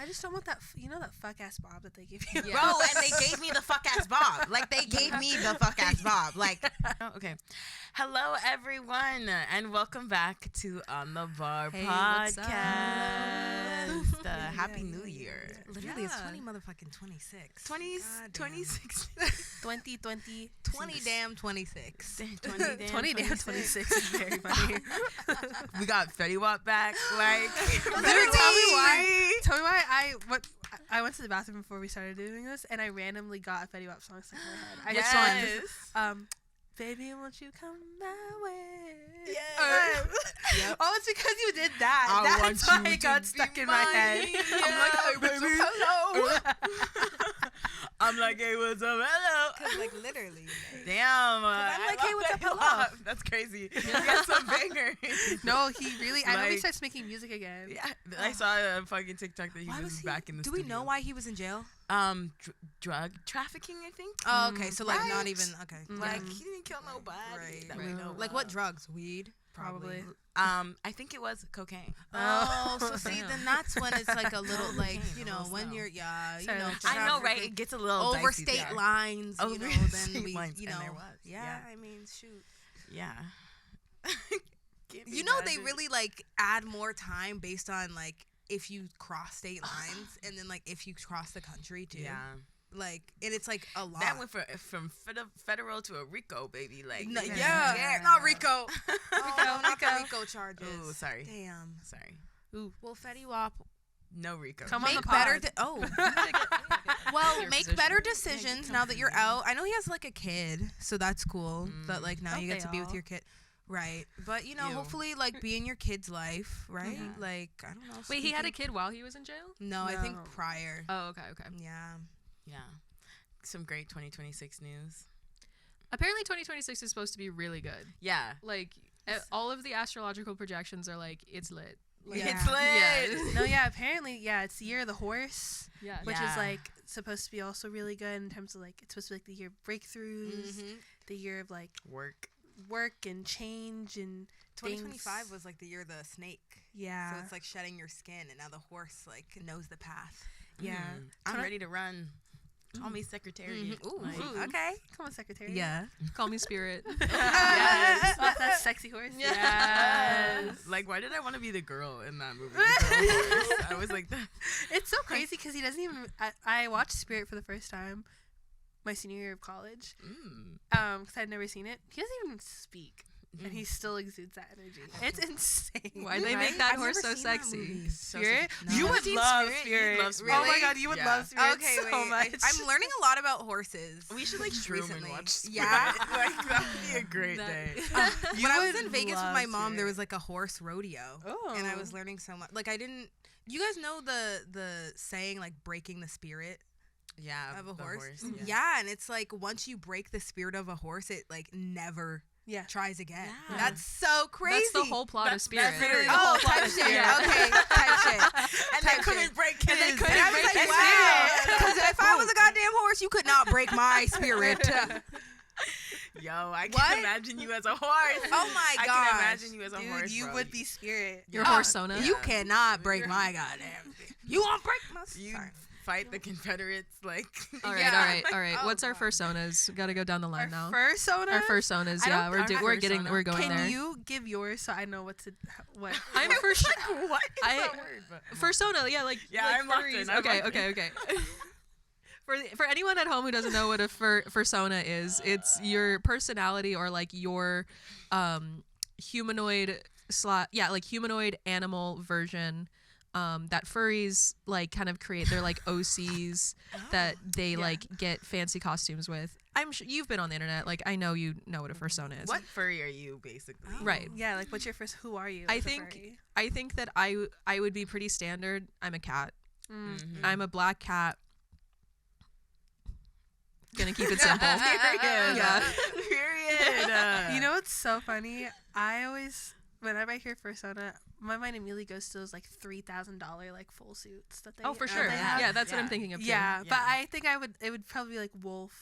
I just don't want that. That fuck ass bob that they give you. Bro, and they gave me the fuck ass bob. Like, they gave me the fuck ass bob. Like, okay. Hello, everyone, and welcome back to On the Bar podcast. Happy New Year. Literally, it's 2026. 26. 2020. 20 damn 26. 20 damn 26 is very funny. We got Fetty Wap back. Like, Tell me why I went to the bathroom before we started doing this, and I randomly got a Fetty Wap song stuck in my head. I just saw it. Baby, won't you come my way? Yeah. Yep. Oh, it's because you did that. That's why it got stuck in my head. I'm like, hey, what's up, hello? I'm like, hey, what's up, hello? Because, like, literally. Damn. I'm like, hey, what's up, hello? That's crazy. He has some bangers. No, he really, I know he starts making music again. Yeah, I saw a fucking TikTok that he was back in the studio. Do we know why he was in jail? Drug trafficking, I think. Oh, okay. So, like, not even, okay. Like, he didn't kill nobody. Right. That we know like, what drugs? Weed? Probably. I think it was cocaine. Oh, so see, then that's when it's like a little, like, you know, when you're, I know, right? It gets a little over dicey state there. lines, you know, then we, lines, you know, and there was. yeah, I mean, shoot. Yeah. You know, they really, like, add more time based on, like, if you cross state lines and then, like, if you cross the country, too. Yeah. Like, and it's, like, a lot. That went from federal to a RICO, baby. Like, not RICO. Not the RICO charges. Oh, sorry. Damn. Sorry. Ooh. Well, Fetty Wap. No RICO. Come on Make the better. pod. Well, make better decisions now that you're out. I know he has, like, a kid, so that's cool. But, like, now you get to be with your kid. Right. But, you know, hopefully, like, be in your kid's life, right? Mm-hmm. Like, I don't know. Wait, he had a kid while he was in jail? No, I think prior. Oh, okay. Yeah. Yeah. Some great 2026 news. Apparently 2026 is supposed to be really good. Yeah. Like, all of the astrological projections are like, it's lit. Like, It's lit. Yeah. No, yeah, apparently, yeah, it's the year of the horse. Yeah. Which is, like, supposed to be also really good in terms of, like, it's supposed to be, like, the year of breakthroughs, the year of, like, work and change and 2025 things. was, like, the year of the snake. Yeah. So it's, like, shedding your skin, and now the horse, like, knows the path. Yeah. I'm ready to run. Call me Secretariat. Ooh, Like, okay. Come on, Secretary. Yeah. Call me Spirit. Yes. Oh, that's sexy horse. Yes. Like, why did I want to be the girl in that movie? I was like that. It's so crazy because he doesn't even. I watched Spirit for the first time my senior year of college. Because I'd never seen it. He doesn't even speak. And he still exudes that energy. It's insane. Why'd they make that horse so sexy? Spirit? No. You would love Spirit. Spirit. You'd love Spirit. Oh my god, you would love Spirit Okay, so wait. much. I'm learning a lot about horses. We should like shroom recently. and watch Spirit. Yeah. Like, that would be a great day. When I was in Vegas with my mom, Spirit. there was like a horse rodeo. Oh. And I was learning so much. Like, I didn't. You guys know the saying, like, breaking the spirit Yeah. of a the horse? Yeah. Yeah, and it's like once you break the spirit of a horse, it like never tries again. Yeah. That's so crazy. That's the whole plot of Spirit. very- Oh, type shit. Okay, type shit. And they couldn't break his. And I was like, wow. Because if I was a goddamn horse, you could not break my spirit. Yo, I What? can imagine you as a horse. Oh my I gosh. can imagine you as a Dude, horse. you bro. would be Spirit. Your horsona. You cannot break my goddamn. You won't break my. You Sorry. fight the Confederates like. All Yeah. right. Oh, What's our God. fursonas? Got to go down the line now. Fursona? Our fursonas, I yeah. don't- We're going Can there. you give yours so I know what to what? I'm for sure. What is I- that word? But- Fursona, yeah, like Yeah, like I'm locked furries. in, I'm Okay. locked in. For anyone at home who doesn't know what a fursona is, it's your personality or like your humanoid humanoid animal version that furries like kind of create. They're like OCs that they like get fancy costumes with. I'm sure you've been on the internet. Like, I know you know what a fursona is. What furry are you, basically? Right. Yeah, like what's your first? Who are you? I as a think furry? that I would be pretty standard. I'm a cat. Mm-hmm. I'm a black cat. Gonna keep it simple. Period. Yeah. Period. You know what's so funny? I always, whenever I hear Fursona, my mind immediately goes to those like $3,000 like full suits that they. Oh, for sure. they have. Yeah, that's what Yeah. I'm thinking of too. Yeah, but Yeah. I think it would probably be like wolf.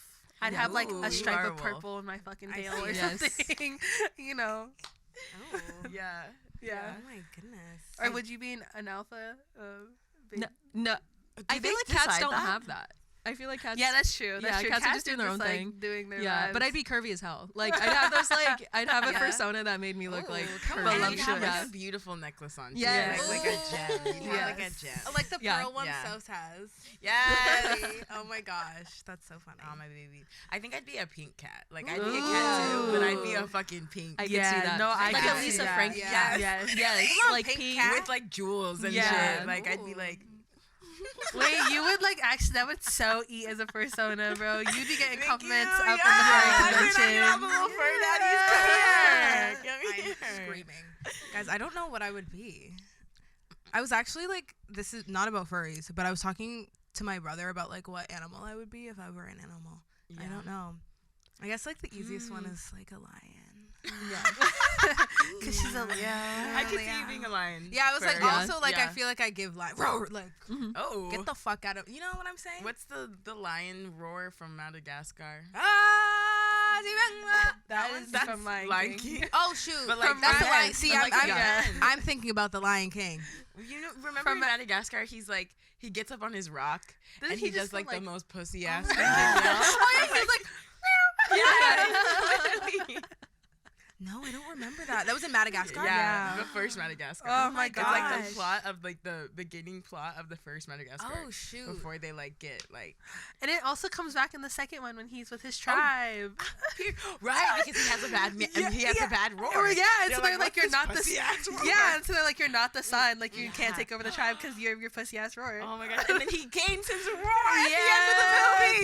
I'd Yeah. have like Ooh, a stripe you are of a wolf. purple in my fucking I tail see. or Yes. something. You know. Oh. Yeah. Yeah. Oh my goodness. Or would you be an alpha? No, I feel like cats don't have that. I feel like cats. Yeah, that's true. That's true. Cats are just doing their own thing. Doing their but lives. I'd be curvy as hell. Like I'd have those I'd have a persona that made me look like And voluptuous. you have like a beautiful necklace on. Too. Yes. Like a gem. You have like a gem. Like the pearl one Yeah. Sos has. Yes. Oh my gosh, that's so funny. Oh my baby. I think I'd be a pink cat. Like I'd be a cat too, but I'd be a fucking pink. I can see that. No, I Like can a see Lisa that. Frank Yeah. cat. Yes. like pink pink. cat. with like jewels and Yeah. shit. Like I'd be like. Wait, you would like actually that would so eat as a persona, bro. You'd be getting Thank compliments you. up Yeah. in the furry I've been convention. hanging out with little fur daddies. Yeah. Come here. I'm screaming. Guys, I don't know what I would be. I was actually like, this is not about furries, but I was talking to my brother about like what animal I would be if I were an animal. I don't know. I guess like the easiest one is like a lion. Cause she's a Leo. I could see you being a lion. Yeah, I was like, Fur. also like I Yeah. feel like I give like roar, like Oh. get the fuck out of. You know what I'm saying? What's the lion roar from Madagascar? That is That's from Lion Lion King. King. Oh shoot! But, like, that's the from lion. Ben. See, From, I'm, like, I'm, Ben. I'm thinking about the Lion King. You know, remember in Madagascar, he's like he gets up on his rock Doesn't and he he does just like go, the like- most pussy ass my thing. God. He's like, Yeah. no, I don't remember that. That was in Madagascar. Yeah, the first Madagascar. Oh my It's like gosh. the plot of like the beginning plot of the first Madagascar. Oh shoot! Before they like get like And it also comes back in the second one when he's with his tribe. right because he has a bad he has a bad roar. Or, yeah, and so they're like, "What's you're this not the pussy-ass roar?" yeah, and so they're like, you're not the son, like you Yeah. can't take over the tribe because you're your pussy ass roar. Oh my god! And then he gains his roar at the end of the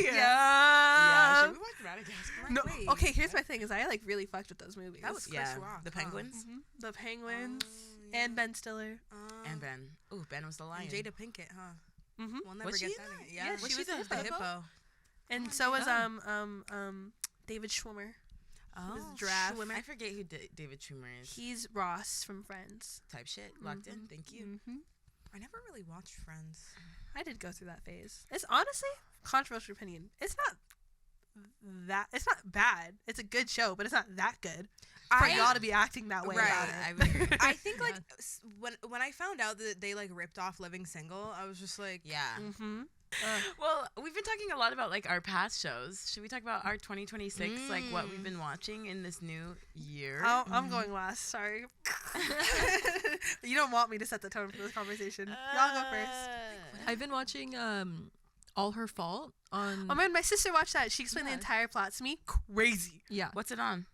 movie. Yeah. Should we watch Madagascar? No, Wait. okay. Here's my thing: is I like really fucked with those movies. That was Chris Rock. The huh? penguins The Penguins yeah. and Ben Stiller. and Ben. Ooh, Ben was the lion. And Jada Pinkett, huh? Mm-hmm. We'll never Was get she that in again. that? Yeah, Was she she was the the hippo? hippo. And so was Oh. David Schwimmer. Oh, giraffe. I forget who David Schwimmer is. He's Ross from Friends. Type shit. Locked in. Thank you. Mm-hmm. I never really watched Friends. I did go through that phase. It's honestly controversial opinion. It's not bad. It's a good show, but it's not that good for y'all to be acting that way Right. about it. I think like when I found out that they like ripped off Living Single, I was just like, Yeah. Mm-hmm. Well, we've been talking a lot about like our past shows. Should we talk about our 2026, like what we've been watching in this new year? I'm going last. Sorry. You don't want me to set the tone for this conversation. Y'all go first. I've been watching All Her Fault on Oh man, my sister watched that. She explained the Yeah. entire plot to me. Crazy. yeah What's it on?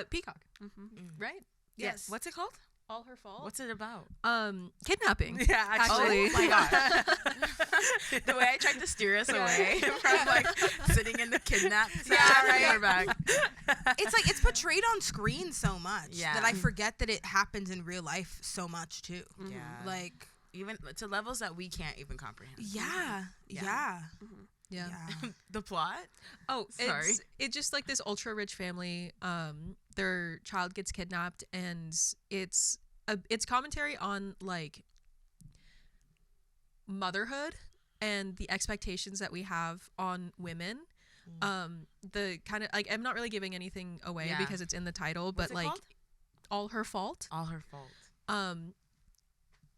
Peacock, Mm-hmm. right? Yes. What's it called? All Her Fault. What's it about? Kidnapping. Yeah, actually. Actually. Oh my god. The way I tried to steer us away from like sitting in the kidnap. Yeah, right. We're back. it's like it's portrayed on screen so much Yeah. that I forget that it happens in real life so much too. Mm-hmm. Yeah. Like, Even to levels that we can't even comprehend. yeah. Yeah. The plot? Oh, Sorry. it's just like this ultra rich family. Their child gets kidnapped, and it's commentary on like motherhood and the expectations that we have on women. The kind of like I'm not really giving anything away Yeah. because it's in the title, What's but it like called? All Her Fault. All her fault.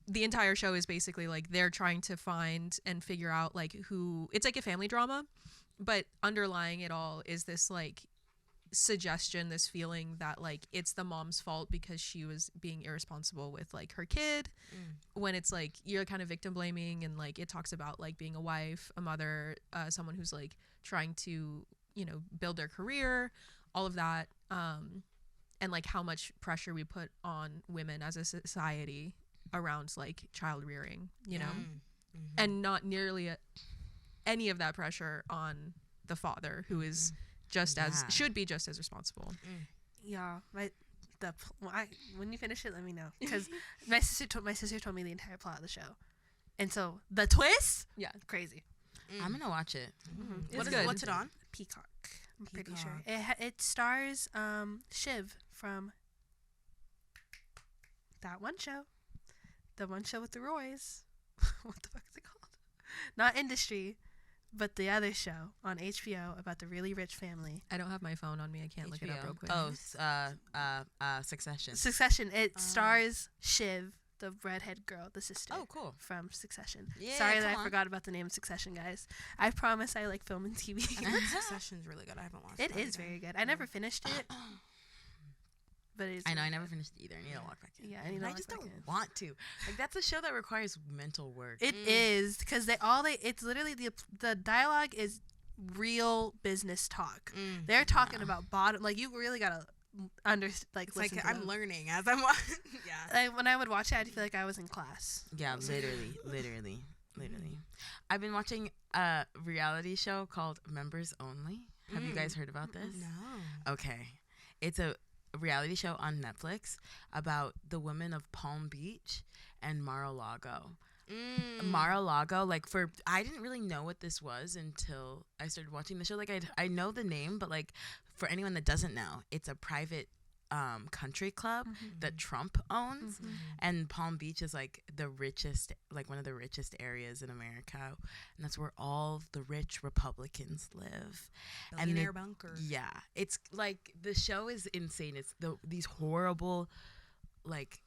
The entire show is basically like they're trying to find and figure out like who it's like a family drama, but underlying it all is this like suggestion, this feeling that like it's the mom's fault because she was being irresponsible with like her kid, when it's like you're kind of victim blaming, and like it talks about like being a wife, a mother, someone who's like trying to, you know, build their career, all of that, and like how much pressure we put on women as a society around like child rearing, you know, and not nearly any of that pressure on the father, who is just as should be just as responsible. Yeah, when you finish it, let me know, because my sister told me the entire plot of the show, and so the twist, crazy. I'm gonna watch it. It's good. What's it on? Peacock. I'm pretty sure it stars Shiv from that one show, the one show with the Roys. What the fuck is it called? Not Industry, but the other show on HBO about the really rich family. I don't have my phone on me. I can't look it up real quick. Oh, Succession. Succession. It stars Shiv, the redhead girl, the sister. Oh, cool. From Succession. Yeah, Sorry come that I on. forgot about the name Succession, guys. I promise I like film and TV. I heard Succession's really good. I haven't watched It that is either. very good. I never finished it, but it's. I know. I really never good. finished it either. I need to walk back in. Yeah, I need to I walk just back don't in. want to. Like that's a show that requires mental work. It is because it's literally the dialogue is real business talk. They're talking about bottom. Like you really gotta understand. Like It's listen like to I'm them. learning as I'm watching. Yeah. Like when I would watch it, I'd feel like I was in class. Yeah, literally. I've been watching a reality show called Members Only. Have you guys heard about this? No. Okay. It's a reality show on Netflix about the women of Palm Beach and Mar-a-Lago. Mar-a-Lago, I didn't really know what this was until I started watching the show. Like I know the name, but like for anyone that doesn't know, it's a private country club that Trump owns, and Palm Beach is like the richest, like one of the richest areas in America, and that's where all the rich Republicans live. Billionaire bunker. Yeah, it's like the show is insane. It's these horrible, like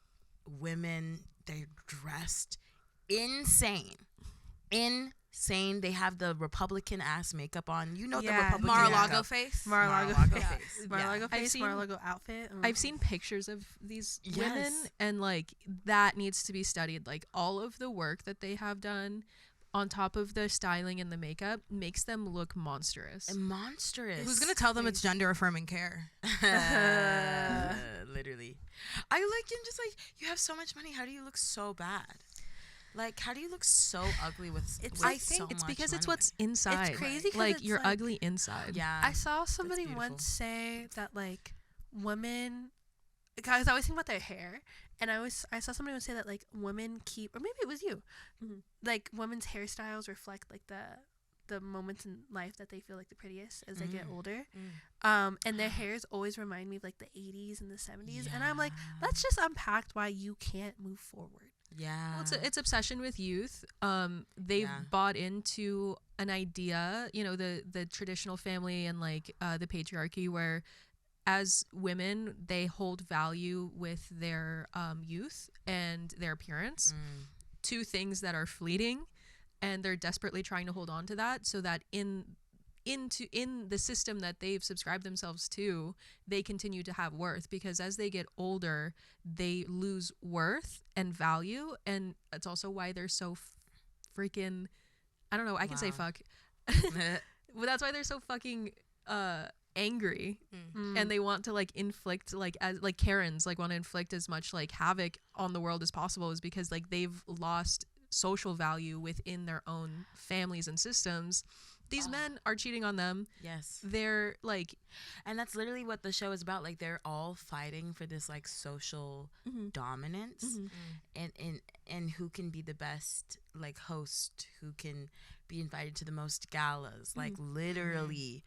women. They're dressed insane. They have the Republican ass makeup on. You know the Republican Mar-a-Lago makeup. face. Mar-a-Lago Yeah. face. Mar-a-Lago I've face, seen- Mar-a-Lago outfit. I've seen pictures of these women, Yes. and like that needs to be studied. Like all of the work that they have done on top of the styling and the makeup makes them look monstrous. Monstrous. Who's gonna tell them it's gender affirming care? Literally. I like him just like, you have so much money. How do you look so bad? Like, how do you look so ugly with I so think it's much because it's money? what's inside. It's crazy 'cause Like it's you're like- ugly inside. Yeah. I saw somebody beautiful. once say that like women, because I always think about their hair, and I saw somebody once say that like women keep, or maybe it was you, like women's hairstyles reflect like the moments in life that they feel like the prettiest as they get older, and their hairs always remind me of like the 80s and the 70s, and I'm like, let's just unpack why you can't move forward. Yeah. Well, it's obsession with youth. They've Yeah. bought into an idea, the traditional family and like the patriarchy, where as women they hold value with their youth and their appearance, two things that are fleeting, and they're desperately trying to hold on to that so that in the system that they've subscribed themselves to, they continue to have worth, because as they get older they lose worth and value, and it's also why they're so freaking, I don't know, I can say fuck. Well, that's why they're so fucking angry, and they want to like inflict as Karens want to inflict as much like havoc on the world as possible, is because like they've lost social value within their own families and systems. These men are cheating on them. Yes. They're like, And that's literally what the show is about. Like they're all fighting for this like social dominance, and who can be the best like host, who can be invited to the most galas, like literally.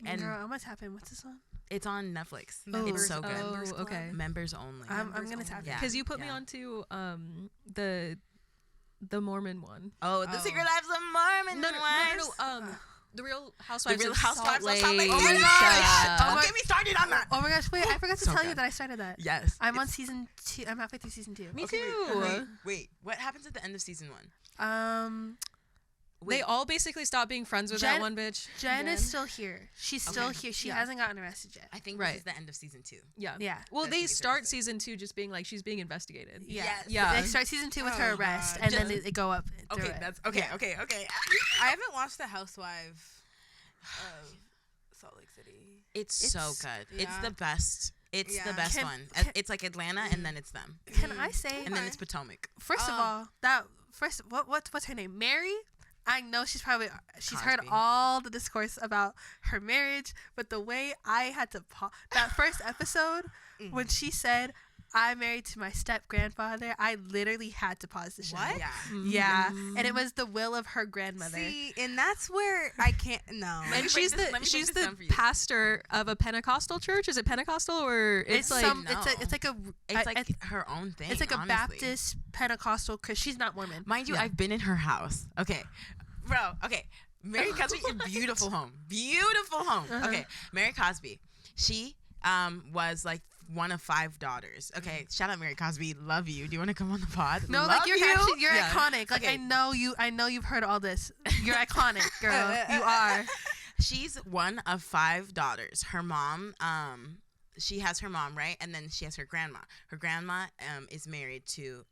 And Girl, I'm gonna tap in. What's this on? it's on Netflix. Members- It's so good. Members Club. okay. Members only. I'm Members gonna tap only. in. Yeah. Because you put me Yeah. onto the Mormon one. Oh, the Oh. Secret Lives of Mormon. No, one. The Real Housewives Real of Housewives Salt of Salt Lake. Lake. Oh my Yeah. gosh! Oh Don't my- get me started on that. Oh my gosh! Wait, I forgot to So tell you good. that I started that. Yes. I'm on season 2. I'm halfway through season 2. Me Okay, too. Wait. What happens at the end of season 1? They all basically stopped being friends with that Jen- one bitch. Jen is still here. She's still Okay. here. She Yeah. hasn't gotten arrested yet. I think Right. this is the end of season 2. Yeah. Yeah. Well, That they she gets start arrested. season 2 just being like she's being investigated. Yeah. Yes. Yeah. They start season 2 with her Oh, arrest, God. and then Just- they go up. through Okay, it. that's okay. Yeah. Okay. I haven't watched The Housewife of Salt Lake City. It's so It's- good. yeah. It's the best. It's Yeah. the best Can- one. can- It's like Atlanta, and then it's them, Can I say? and then it's Potomac. First of all, what's her name? Mary. I know she's heard Cosby. all the discourse about her marriage, but the way I had to that first episode when she said, "I'm married to my step grandfather," I literally had to pause the show. What? Yeah. Yeah, and it was the will of her grandmother. See, and that's where I can't. No. Let me And break she's this- let me break she's this the down for you. pastor of a Pentecostal church. Is it Pentecostal or it's like some. No. It's like a. It's like her own thing. It's like a honestly. Baptist Pentecostal, because she's not Mormon. Mind you, Yeah. I've been in her house. Okay, bro. Okay, Mary Cosby, beautiful home. Beautiful home. Okay, Mary Cosby. She was like one of 5 daughters. Okay, shout out Mary Cosby. Love you. Do you want to come on the pod? No, Love like you're Yeah. iconic. Like Okay. I know you've heard all this. You're iconic, girl. You are. She's one of 5 daughters. Her mom, she has her mom, right? And then she has her grandma. Her grandma is married to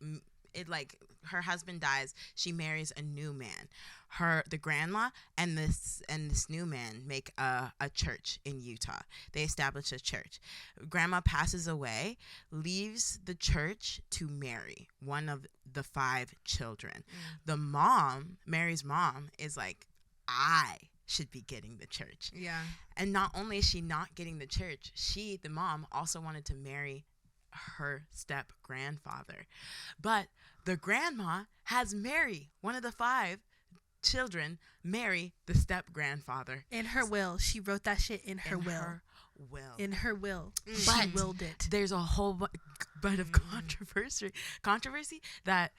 her husband dies. She marries a new man. The grandma and this new man make a church in Utah. They establish a church. Grandma passes away, leaves the church to Mary, one of the 5 children. The mom, Mary's mom, is like, I should be getting the church. Yeah. And not only is she not getting the church, the mom, also wanted to marry her step grandfather. But the grandma has Mary, one of the 5 children, marry the step grandfather. In her will. She wrote that shit in her will. In her will. She But willed it. there's a whole bit of controversy that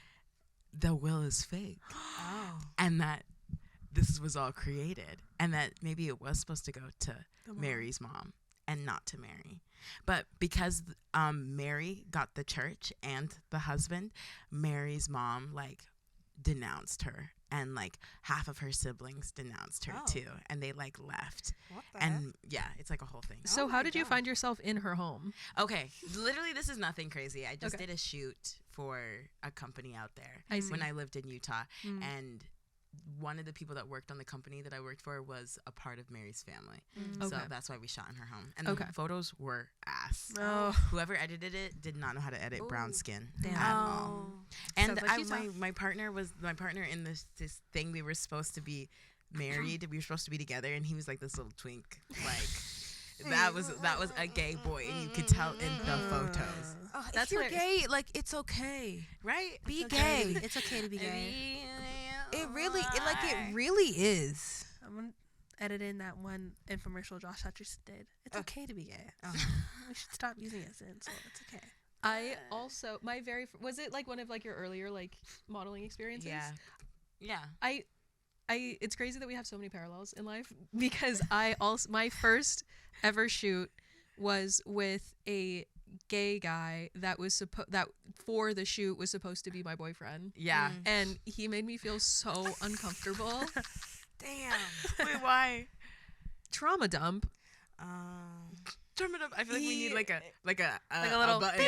the will is fake. Oh. And that this was all created, and that maybe it was supposed to go to Mary's mom and not to Mary. But because Mary got the church and the husband, Mary's mom denounced her, and half of her siblings denounced her too, and they left. What the heck? And yeah, it's a whole thing. So how did you find yourself in her home? Okay, literally this is nothing crazy. I just Okay. did a shoot for a company out there I see. when I lived in Utah, Mm. and one of the people that worked on the company that I worked for was a part of Mary's family. Mm. So Okay. that's why we shot in her home. And Okay. the photos were ass. Oh. Whoever edited it did not know how to edit brown skin Damn. at all. And Sounds like she's tough. my partner was in this thing. We were supposed to be married. We were supposed to be together, and he was like this little twink. That was a gay boy, and you could tell in the photos. Oh, That's if you're hilarious. gay, it's okay. Right? Be It's okay to gay. be- It's okay to be gay. It really is. I'm gonna edit in that one infomercial Josh Hutcherson did. It's okay to be gay. We should stop using it since it's okay. I also was it one of your earlier modeling experiences? Yeah. I it's crazy that we have so many parallels in life because my first ever shoot was with a gay guy that was that for the shoot was supposed to be my boyfriend. Yeah. And he made me feel so uncomfortable. Damn. Wait, why? Trauma dump. Turn it up. I feel like we need like a little button.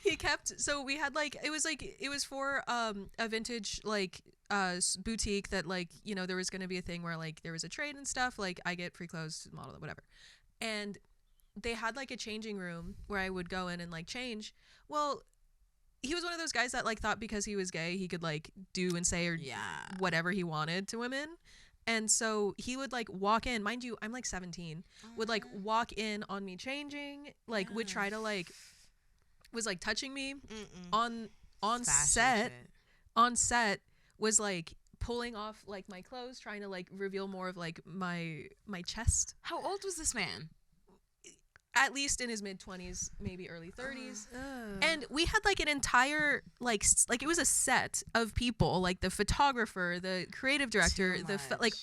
He kept we had it was for a vintage boutique that there was going to be a thing where there was a trade and stuff, I get free clothes, model it, whatever. And they had a changing room where I would go in and change. Well, he was one of those guys that thought because he was gay he could do and say or whatever he wanted to women. And so he would walk in, mind you, I'm 17, would walk in on me changing, would try to was touching me on set. On set was pulling off my clothes, trying to reveal more of my chest. How old was this man? At least in his mid-20s, maybe early 30s. And we had an entire it was a set of people, the photographer, the creative director,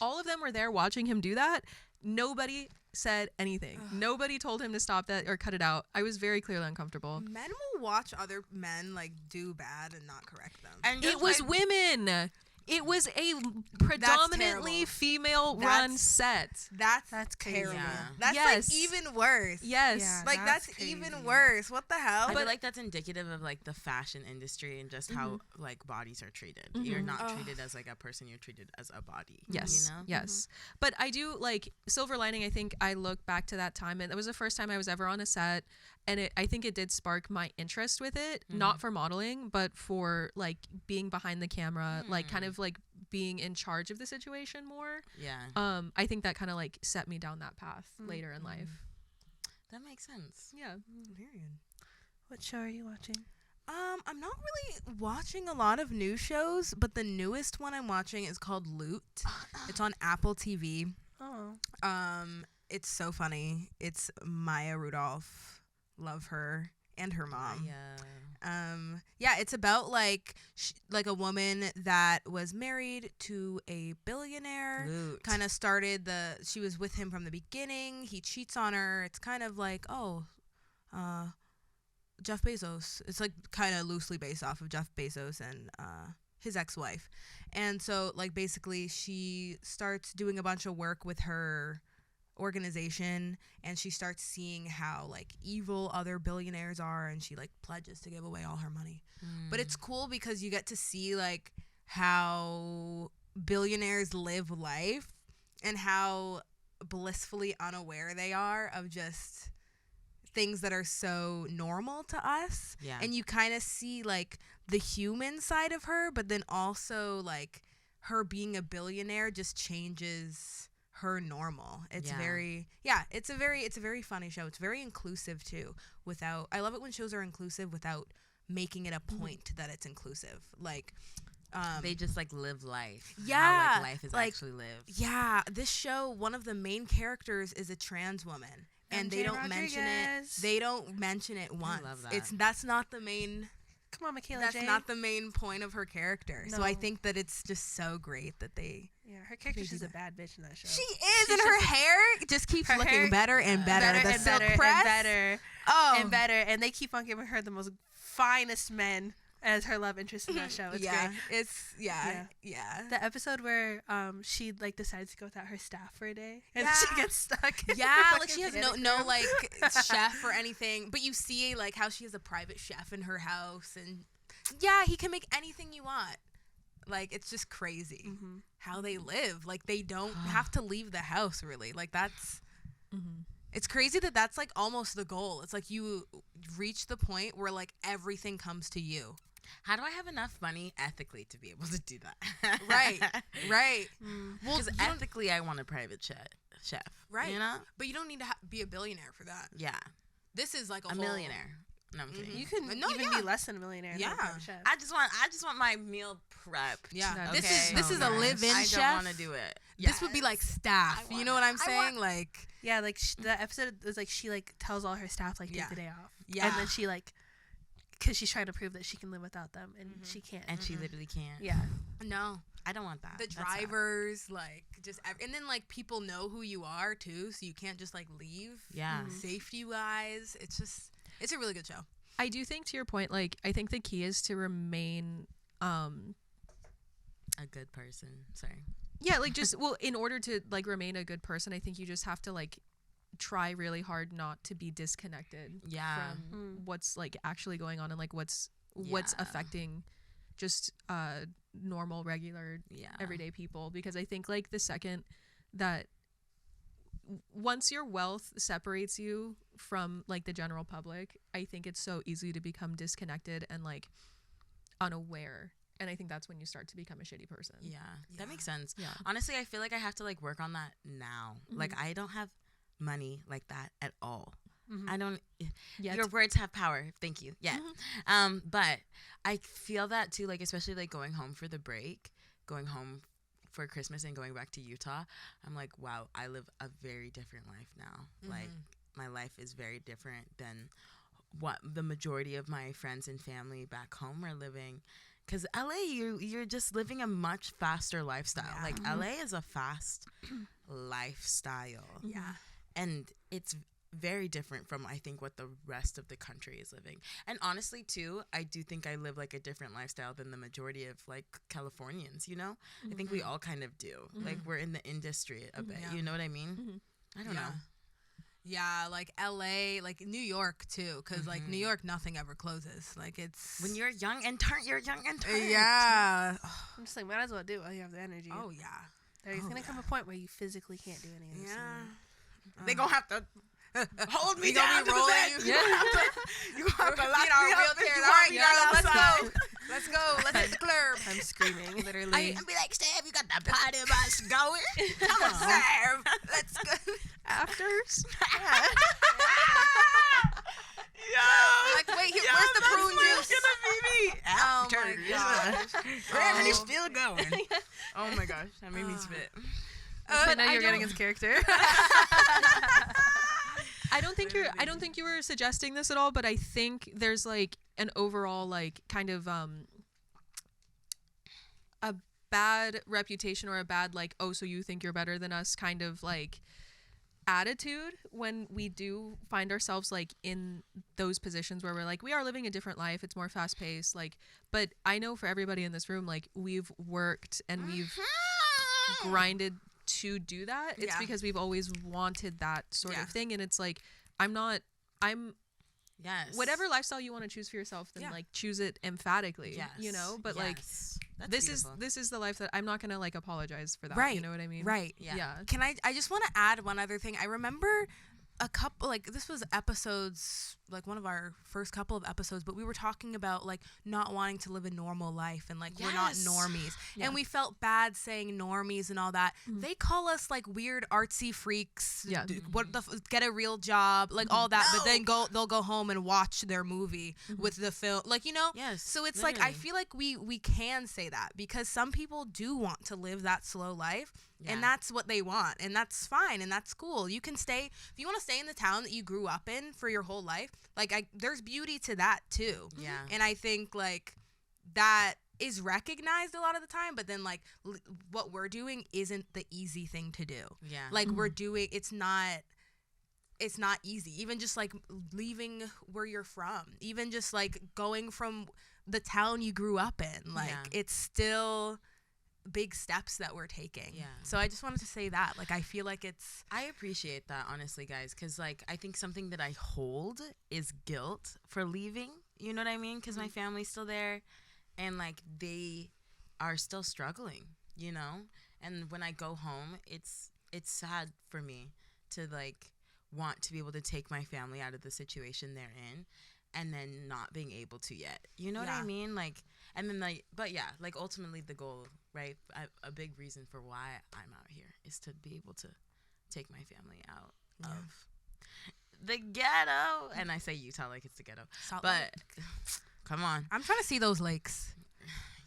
all of them were there watching him do that. Nobody said anything. Nobody told him to stop that or cut it out. I was very clearly uncomfortable. Men will watch other men do bad and not correct them. And It was women. It was a predominantly female-run set. That's crazy. terrible. Yeah. That's Yes. even worse. Yes. Yeah. That's That's even crazy. worse. What the hell? I feel like that's indicative of the fashion industry and just how bodies are treated. You're not treated as a person, you're treated as a body. Yes. You know? Yes. But I do Silver Lining. I think I look back to that time, and it was the first time I was ever on a set, and I think it did spark my interest with it, not for modeling, but for being behind the camera, kind of being in charge of the situation more. Yeah. I think that kind of set me down that path later in life. That makes sense. Yeah. Period. What show are you watching? I'm not really watching a lot of new shows, but the newest one I'm watching is called Loot. It's on Apple TV. Oh. It's so funny. It's Maya Rudolph. Love her and her mom. Yeah. It's about a woman that was married to a billionaire. Loot. Kind of started she was with him from the beginning. He cheats on her. It's kind of Jeff Bezos. It's like kind of loosely based off of Jeff Bezos and his ex-wife. And so like basically she starts doing a bunch of work with her organization, and she starts seeing how like evil other billionaires are, and she like pledges to give away all her money. But it's cool because you get to see like how billionaires live life and how blissfully unaware they are of just things that are so normal to us. Yeah. And you kind of see like the human side of her, but then also like her being a billionaire just changes her normal. It's it's a very funny show. It's very inclusive too. I love it when shows are inclusive without making it a point that it's inclusive. Like they just like live life. Yeah, how, like life is like, actually lived. Yeah, this show, one of the main characters is a trans woman, and they don't mention it. They don't mention it once. I love that. That's not the main. Come on, Michaela. That's J. not the main point of her character. No. So I think that it's just so great that they. Yeah, her character's just a bad bitch in that show. She is, She's and her just hair just keeps her looking hair- better and better. The and silk better press. and better Oh, and better, and they keep on giving her the most finest men as her love interest in that show. It's yeah, great. it's yeah. The episode where she like decides to go without her staff for a day and Yeah. she gets stuck. In Yeah, the like she has fucking no room. like chef or anything, but you see like how she has a private chef in her house, and yeah, he can make anything you want. Like it's just crazy how they live. Like they don't have to leave the house really. Like that's it's crazy that that's like almost the goal. It's like you reach the point where like everything comes to you. How do I have enough money ethically to be able to do that? Right. Well, Because ethically, I want a private chef. right. You know? But you don't need to be a billionaire for that. Yeah. This is like A whole, millionaire. No, I'm kidding. You can No, even yeah. be less than a millionaire. and Yeah. be a private chef. I just want my meal prepped. Yeah. That's This is a live-in I chef. don't want to do it. This would be like staff. I You want know what that. I'm saying? Like Yeah, like the episode is like she like tells all her staff like take Yeah. the day off. Yeah. And then she like, because she's trying to prove that she can live without them, and she can't. And she literally can't. Yeah. no. I don't want that. The That's sad. drivers, like just and then like people know who you are too, so you can't just like leave. Yeah. Safety wise, it's a really good show. I do think, to your point, like I think the key is to remain A good person. Sorry. yeah, like just well, in order to like remain a good person, I think you just have to like try really hard not to be disconnected Yeah. from what's like actually going on and like what's Yeah. affecting just normal, regular, Yeah. everyday people. Because I think like the second that once your wealth separates you from like the general public, I think it's so easy to become disconnected and like unaware. And I think that's when you start to become a shitty person. Yeah. That makes sense. Yeah. Honestly, I feel like I have to like work on that now. Like I don't have money like that at all. I don't. Yet. Your words have power. Thank you. Yeah. But I feel that too. Like especially like going home for the break, going home for Christmas and going back to Utah. I'm like, wow, I live a very different life now. Like my life is very different than what the majority of my friends and family back home are living. Because LA, you're just living a much faster lifestyle. Yeah. Like LA is a fast lifestyle. Yeah. And it's very different from I think what the rest of the country is living. And honestly too, I do think I live like a different lifestyle than the majority of like Californians, you know? I think we all kind of do. Like we're in the industry a bit. Yeah. You know what I mean? I don't know. Yeah, like LA, like New York too, because like New York, nothing ever closes. Like it's When you're young and turned, you're young and turned. yeah. I'm just like, might as well do it while you have the energy. Oh yeah. There's gonna come a point where you physically can't do any of this. Yeah. They gonna have to hold me We gonna down be to the rolling bed. you. You gonna have to, you gonna have to lock Get our me up if wheelchairs. you All want right, me girl, out let's outside. go. Let's go. Let's hit the club. I'm screaming. Literally. And be like, Steph, you got the party bus going? Come on. Serve. Let's go. Afters. Yo. Like, wait, where's the prune juice? Gonna be me. Oh After. my gosh. Gravity's still going. Oh my gosh, that made me spit. I know I you're getting don't- his character. I don't think you were suggesting this at all, but I think there's like an overall like kind of a bad reputation or a bad like, oh, so you think you're better than us kind of like attitude when we do find ourselves like in those positions where we're like, we are living a different life. It's more fast paced. Like, but I know for everybody in this room, like we've worked and we've grinded to do that. It's because we've always wanted that sort of thing. And it's like, Yes. whatever lifestyle you want to choose for yourself, then like choose it emphatically, you know, but like That's this is the life that I'm not going to like apologize for that. Right. You know what I mean? Right. Yeah. Can I just want to add one other thing. I remember a couple, like this was episodes, like one of our first couple of episodes, but we were talking about like not wanting to live a normal life and like we're not normies. Yeah. And we felt bad saying normies and all that. They call us like weird artsy freaks. Yeah. Get a real job, like all that, but then they'll go home and watch their movie with the film, like, you know. Yes, So it's literally. like I feel like we can say that because some people do want to live that slow life. And that's what they want, and that's fine, and that's cool. You can stay if you want to stay in the town that you grew up in for your whole life. Like, there's beauty to that too. Yeah. And I think like that is recognized a lot of the time, but then like what we're doing isn't the easy thing to do. Yeah. Like we're doing, it's not easy. Even just like leaving where you're from, even just like going from the town you grew up in, like it's still big steps that we're taking. Yeah. So I just wanted to say that, like, I feel like I appreciate that, honestly, guys, because like I think something that I hold is guilt for leaving. You know what I mean? Because my family's still there, and like they are still struggling. You know, and when I go home, it's sad for me to like want to be able to take my family out of the situation they're in, and then not being able to yet. You know what I mean? Like, and then like, but yeah, like ultimately the goal, right? A big reason for why I'm out here is to be able to take my family out of the ghetto. And I say Utah like it's the ghetto, but come on, I'm trying to see those lakes.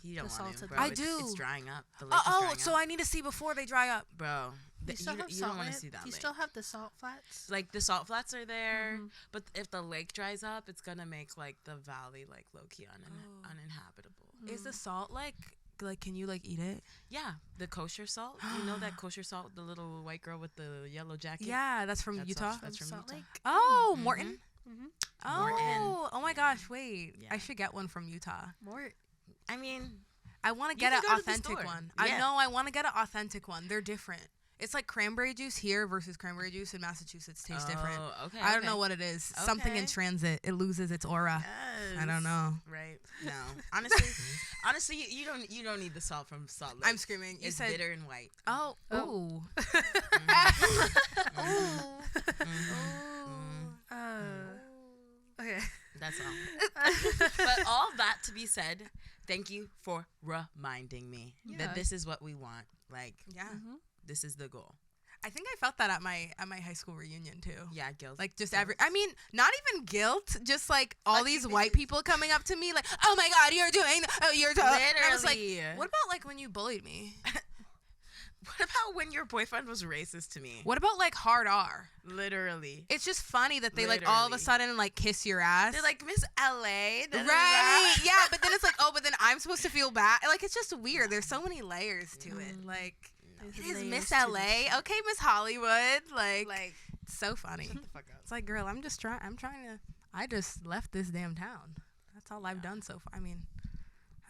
You don't want to, bro. I It's do. It's drying up. The lake is drying So up. I need to see before they dry up, Bro. You don't want to see that Do you lake. still have the salt flats? Like the salt flats are there, but if the lake dries up, it's gonna make like the valley like low key uninhabitable. Is the salt like can you like eat it? Yeah, the kosher salt. You know that kosher salt, the little white girl with the yellow jacket. Yeah, that's from Utah. That's from Salt Utah. Lake. Oh, Morton. Oh, Morton. oh my gosh! Wait, Yeah. I should get one from Utah. More. I mean, I want to You get can an go to the authentic store. one. Yeah. I know I want to get an authentic one. They're different. It's like cranberry juice here versus cranberry juice in Massachusetts tastes different. Okay. I don't know what it is. Something in Okay. transit. It loses its aura. I don't know. Right? No. Honestly, you don't need the salt from Salt Lake. I'm screaming. You It's said bitter and white. Oh. Oh. Okay. That's all. But all that to be said, thank you for reminding me that this is what we want. Like, Yeah. this is the goal. I think I felt that at my high school reunion too. Yeah, guilt. Like just I mean, not even guilt, just like all these white people coming up to me like, "Oh my god, you're doing you're doing." I was like, Literally. "What about like when you bullied me? What about when your boyfriend was racist to me? What about like hard R?" Literally. It's just funny that they like all of a Literally. sudden like kiss your ass. They're like, Miss LA. da, da, da, right. da. Yeah, but then it's like, "Oh, but then I'm supposed to feel bad." Like it's just weird. There's so many layers to it. Like it is Miss LA. Okay, Miss Hollywood. Like it's so funny. Shut the fuck up. It's like, girl, I'm trying to I just left this damn town. That's all I've done so far. I mean,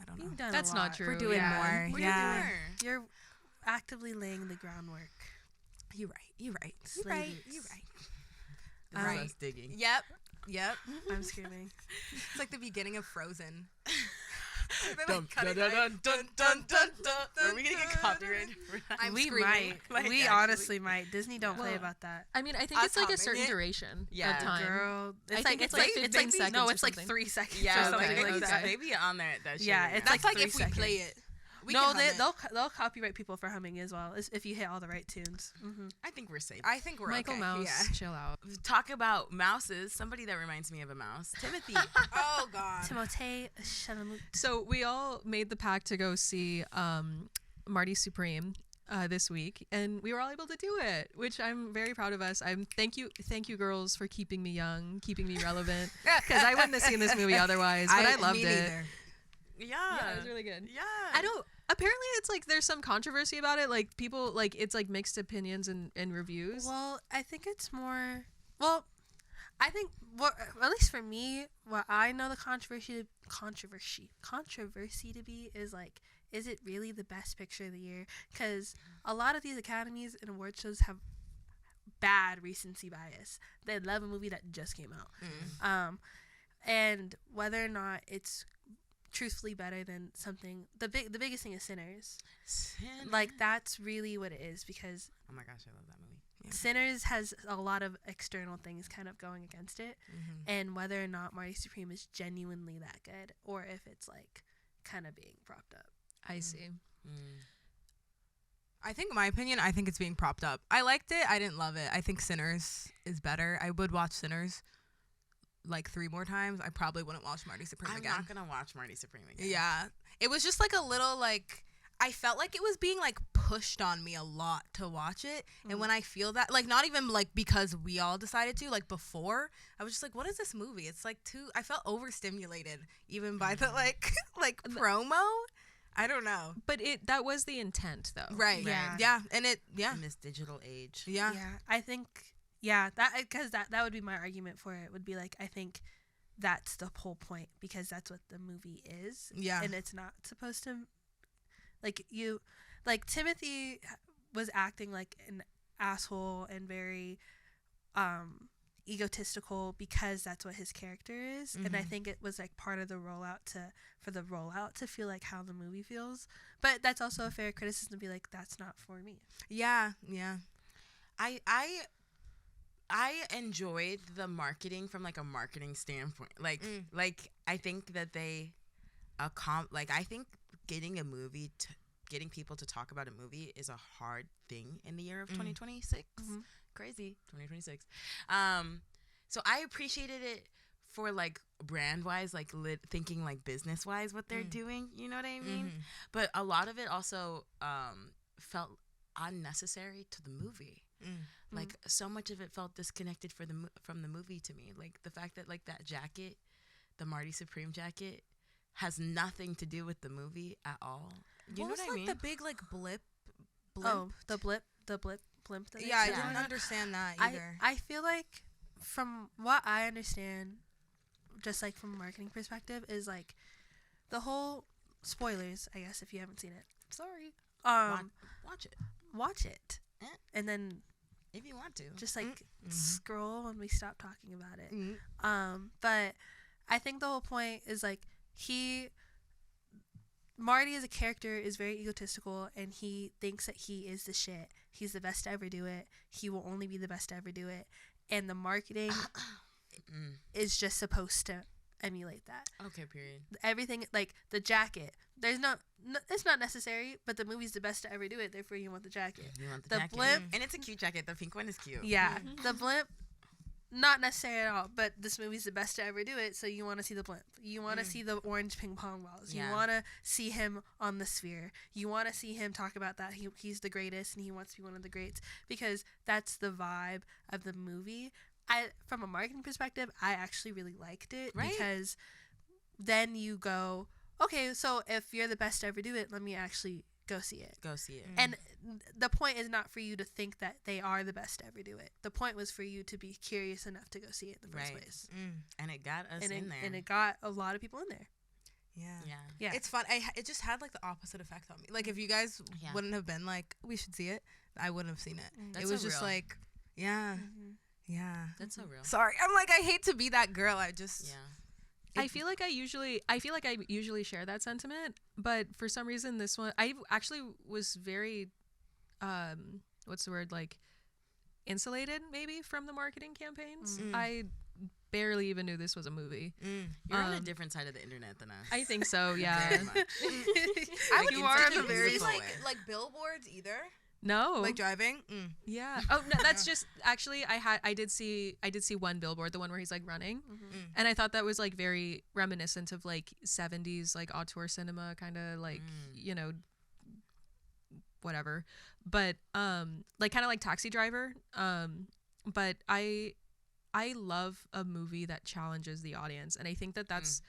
I don't know. You've done That's a not lot. true. We're doing Yeah. more. What yeah. are you doing? You're actively laying the groundwork. You're right. You're right. You're Slay right. boots. You're right. This is Right. us digging. Yep. Yep. I'm screaming. It's like the beginning of Frozen. Dun, dun, dun, dun, dun, dun, dun, dun. Are we gonna get copyrighted? I'm We screaming. might. Like, we actually. honestly might. Disney don't play Well, about that. I mean, I think Us it's like a humming certain it? duration Yeah. of time. Girl, I think it's like 15 no, seconds or it's like something. 3 seconds. Yeah, or something okay, like okay. that. They be on there at that shit. Yeah, it's That's like like 3 if we play seconds. it. We No, can hum it. they'll copyright people for humming as well if you hit all the right tunes. I think we're safe. I think we're Michael okay. Mouse, Yeah. chill out. Talk about mouses. Somebody that reminds me of a mouse. Timothy. Oh God. Timothée Chalamet. So we all made the pact to go see Marty Supreme this week, and we were all able to do it, which I'm very proud of us. Thank you girls for keeping me young, keeping me relevant, because I wouldn't have seen this movie otherwise. But I loved me it. neither. Yeah. Yeah, it was really good. Yeah. I don't. Apparently, it's like there's some controversy about it. Like people like it's like mixed opinions and reviews. Well, I think it's more. Well, I think what at least for me, what I know the controversy to be is like, is it really the best picture of the year? Because a lot of these academies and award shows have bad recency bias. They love a movie that just came out, and whether or not it's truthfully better than something. The biggest thing is Sinners. Like that's really what it is, because Oh my gosh, I love that movie. Yeah. Sinners has a lot of external things kind of going against it, and whether or not Marty Supreme is genuinely that good, or if it's like kind of being propped up. I see. I think my opinion, I think it's being propped up. I liked it. I didn't love it. I think Sinners is better. I would watch Sinners like 3 more times. I probably wouldn't watch Marty Supreme I'm again. not gonna watch Marty Supreme again. Yeah. It was just like a little like, I felt like it was being like pushed on me a lot to watch it. And when I feel that, like not even like because we all decided to, like before, I was just like, what is this movie? It's like I felt overstimulated even by the like promo. I don't know. But that was the intent, though. Right. Yeah. Yeah. And In this digital age. Yeah. I think that because that would be my argument for it, would be like, I think that's the whole point, because that's what the movie is. Yeah. And it's not supposed to, like Timothy was acting like an asshole and very egotistical because that's what his character is. And I think it was like part of the rollout to feel like how the movie feels. But that's also a fair criticism to be like, that's not for me. Yeah. Yeah. I enjoyed the marketing from like a marketing standpoint. Like I think that they I think getting people to talk about a movie is a hard thing in the year of 2026. Crazy 2026. So I appreciated it for like brand wise, like thinking like business wise what they're doing, you know what I mean? But a lot of it also felt unnecessary to the movie. Like so much of it felt disconnected from the movie to me. Like the fact that like that jacket, the Marty Supreme jacket, has nothing to do with the movie at all. You know what I mean? The big like blimp. Oh, the blimp. That Yeah, I didn't understand that either. I feel like, from what I understand, just like from a marketing perspective, is like the whole spoilers. I guess if you haven't seen it, sorry. Watch it, and then if you want to, just like scroll when we stop talking about it. But I think the whole point is like Marty as a character is very egotistical, and he thinks that he is the shit. He's the best to ever do it. He will only be the best to ever do it. And the marketing is just supposed to emulate that. Okay, period. Everything, like the jacket, it's not necessary, but the movie's the best to ever do it, therefore you want the jacket. You want the jacket. blimp. And it's a cute jacket. The pink one is cute. Yeah. The blimp, not necessary at all, but this movie's the best to ever do it, so you want to see the blimp. You want to see the orange ping pong balls. You want to see him on the sphere. You want to see him talk about that he's the greatest and he wants to be one of the greats, because that's the vibe of the movie. From a marketing perspective, I actually really liked it, because then you go, okay, so if you're the best to ever do it, let me actually go see it. And the point is not for you to think that they are the best to ever do it. The point was for you to be curious enough to go see it in the first place. And it got us in there. And it got a lot of people in there. Yeah. It's fun. It just had like the opposite effect on me. Like if you guys wouldn't have been like, we should see it, I wouldn't have seen it. It was just real. like, yeah. That's so real. Sorry. I'm like, I hate to be that girl. I just I feel like I usually share that sentiment, but for some reason this one, I actually was very what's the word, like insulated maybe from the marketing campaigns. I barely even knew this was a movie. You're on a different side of the internet than us. I think so, yeah. Very much. You are on the very like billboards either. No. Like driving? Yeah. Oh no, that's just actually I did see one billboard, the one where he's like running, and I thought that was like very reminiscent of like 70s like auteur cinema kind of like you know whatever, but like kind of like Taxi Driver, but I love a movie that challenges the audience, and I think that that's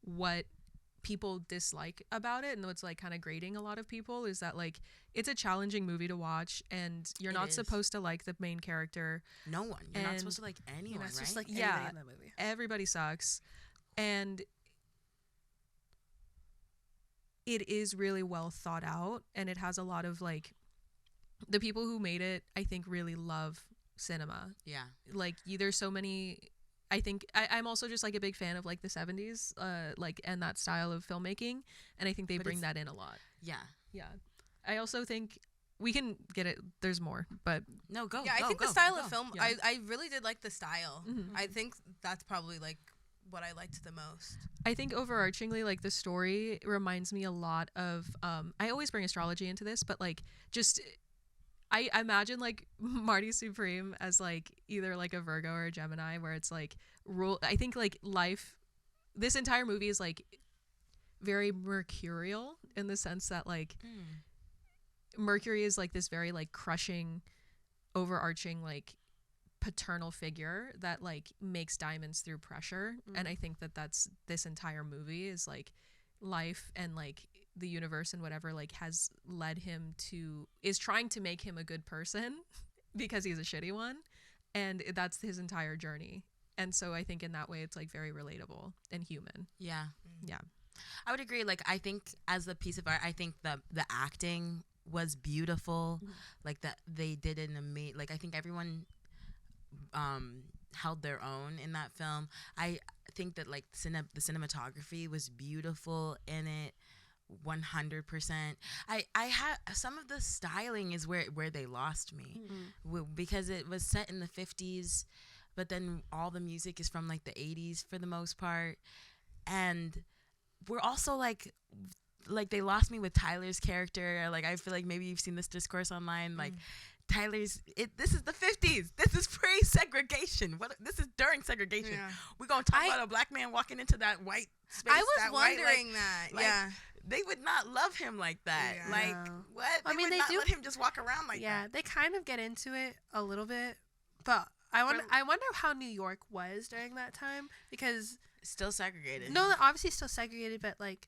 what people dislike about it and what's like kind of grating a lot of people is that like it's a challenging movie to watch and you're not supposed to like the main character. No one. You're not supposed to like anyone, right? Just like yeah, in that movie. Everybody sucks. And it is really well thought out and it has a lot of like the people who made it I think really love cinema. Yeah. Like there's so many I think I'm also just like a big fan of like the 70s like and that style of filmmaking and I think they bring that in a lot. Yeah. Yeah. I also think we can get it. There's more, but no, go. Yeah, go, I think go, the style go. of film. Yeah. I really did like the style. Mhm. I think that's probably like what I liked the most. I think overarchingly, like the story reminds me a lot of. I always bring astrology into this, but like just. I imagine like Marty Supreme as like either like a Virgo or a Gemini, where it's like I think like life. This entire movie is like very mercurial in the sense that like. Mercury is like this very like crushing, overarching like paternal figure that like makes diamonds through pressure. And I think that that's this entire movie is like life and like the universe and whatever like has led him to is trying to make him a good person because he's a shitty one, and that's his entire journey. And so I think in that way it's like very relatable and human. Yeah. Yeah. I would agree. Like, I think as a piece of art, I think the acting was beautiful. Like that they did an amazing. Like I think everyone held their own in that film. I think that like the cinematography was beautiful in it. 100%. I had some of the styling is where they lost me because it was set in the 50s, but then all the music is from like the 80s for the most part, and we're also like they lost me with Tyler's character. Like I feel like maybe you've seen this discourse online. Like Tyler's this is the 50s. This is pre-segregation. This is during segregation. Yeah. We're gonna talk about a black man walking into that white space. I was wondering that. Yeah. They would not love him like that. Yeah. Like what? I mean, would they not do let him just walk around like that. Yeah, they kind of get into it a little bit, but I wonder how New York was during that time because Still segregated. no, obviously still segregated, but like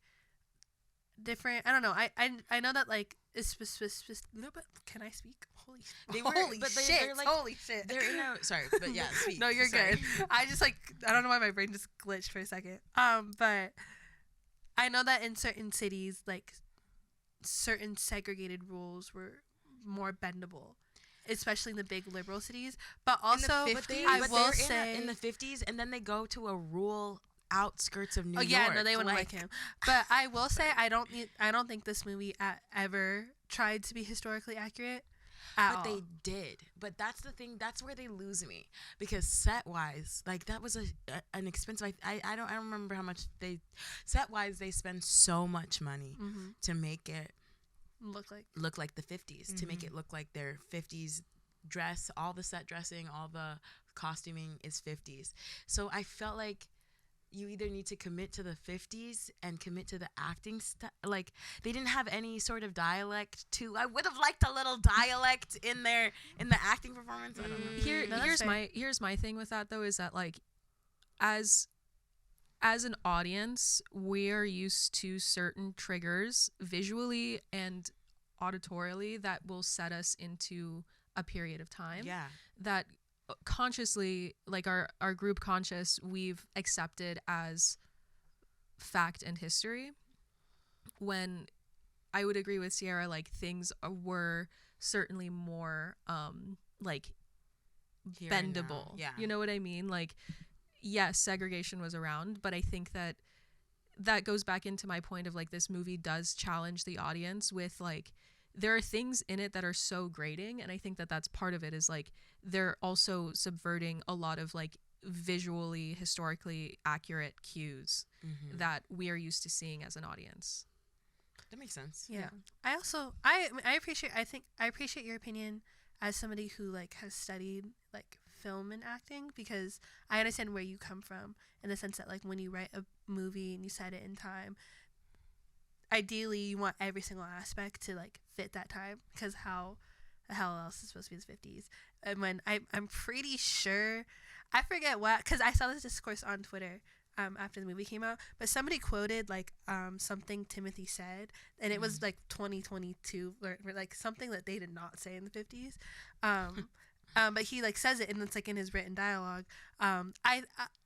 different. I don't know. I know that like it's can I speak? Holy shit! They're like, holy shit! They're in a sorry, but yeah. Speak. No, you're Sorry. good. I just like I don't know why my brain just glitched for a second. But I know that in certain cities, like certain segregated rules were more bendable, especially in the big liberal cities. But also, I will say in the 50s, and then they go to a rural outskirts of New York. Oh yeah, no, they wouldn't like him. But I will say I don't think this movie ever tried to be historically accurate. But they did. But that's the thing. That's where they lose me because set wise, like that was an expensive. I don't remember how much set wise they spend so much money to make it look like the 50s, to make it look like their 50s dress. All the set dressing, all the costuming is 50s. So I felt like you either need to commit to the 50s and commit to the acting stuff. Like they didn't have any sort of dialect too. I would have liked a little dialect in there in the acting performance. I don't know. Here's my thing with that though is that like as an audience, we're used to certain triggers visually and auditorially that will set us into a period of time. Yeah. That consciously, like our group conscious, we've accepted as fact and history, when I would agree with Sierra, like things were certainly more like Here bendable. Yeah. You know what I mean? Like yes, segregation was around, but I think that goes back into my point of like this movie does challenge the audience with like there are things in it that are so grating, and I think that that's part of it is like they're also subverting a lot of like visually historically accurate cues that we are used to seeing as an audience. That makes sense. Yeah. I also I appreciate your opinion as somebody who like has studied like film and acting, because I understand where you come from in the sense that like when you write a movie and you set it in time, ideally you want every single aspect to like fit that time, because how the hell else is supposed to be the 50s? And when I'm pretty sure, I forget what, because I saw this discourse on Twitter after the movie came out, but somebody quoted like something Timothy said, and it was like 2022 or like something that they did not say in the 50s. But he like says it, and it's like in his written dialogue.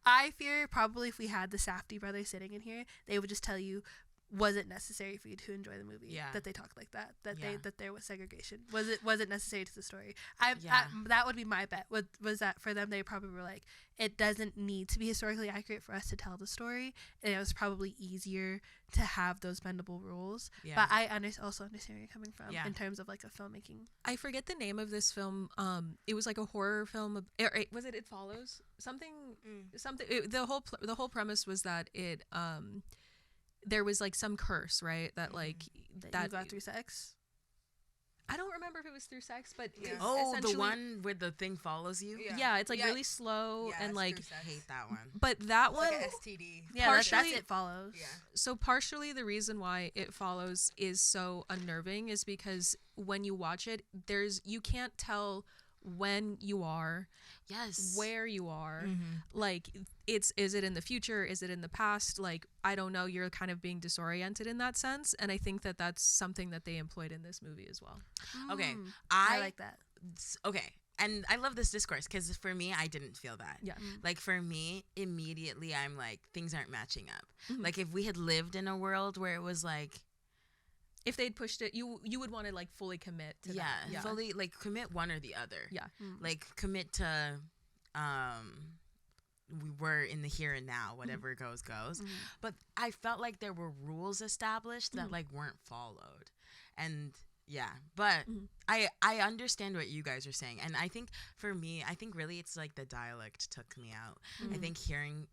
I fear probably if we had the Safdie brothers sitting in here, they would just tell you, was it necessary for you to enjoy the movie? Yeah. That they talked like that. Yeah. That there was segregation. Was it necessary to the story? Yeah. That would be my bet. Was that for them? They probably were like, it doesn't need to be historically accurate for us to tell the story, and it was probably easier to have those bendable rules. Yeah. But I also understand where you're coming from Yeah. in terms of like a filmmaking. I forget the name of this film. It was like a horror film. Was it? It Follows something. The whole premise was that it there was like some curse, right? That like That you got through sex. I don't remember if it was through sex, but it's Oh, the essentially- one where the thing follows you. Yeah, it's like Yeah. really slow Yeah, and it's like. through sex. I hate that one. But that It's one. like a STD. Yeah, that's Partially- it follows. Yeah. So partially the reason why It Follows is so unnerving is because when you watch it, you can't tell when you are, Yes. where you are. Mm-hmm. Like is it in the future? Is it in the past? Like, I don't know. You're kind of being disoriented in that sense. And I think that that's something that they employed in this movie as well. Okay. I like that. Okay. And I love this discourse because for me, I didn't feel that. Yeah. Like for me, immediately I'm like, things aren't matching up. Mhm. Like if we had lived in a world where it was like, If they'd pushed it, you would want to like fully commit to yeah, that. fully like commit one or the other. Yeah. Like commit to, we were in the here and now, whatever goes. But I felt like there were rules established that like weren't followed. And yeah, but I understand what you guys are saying. And I think for me, really it's like the dialect took me out. I think hearing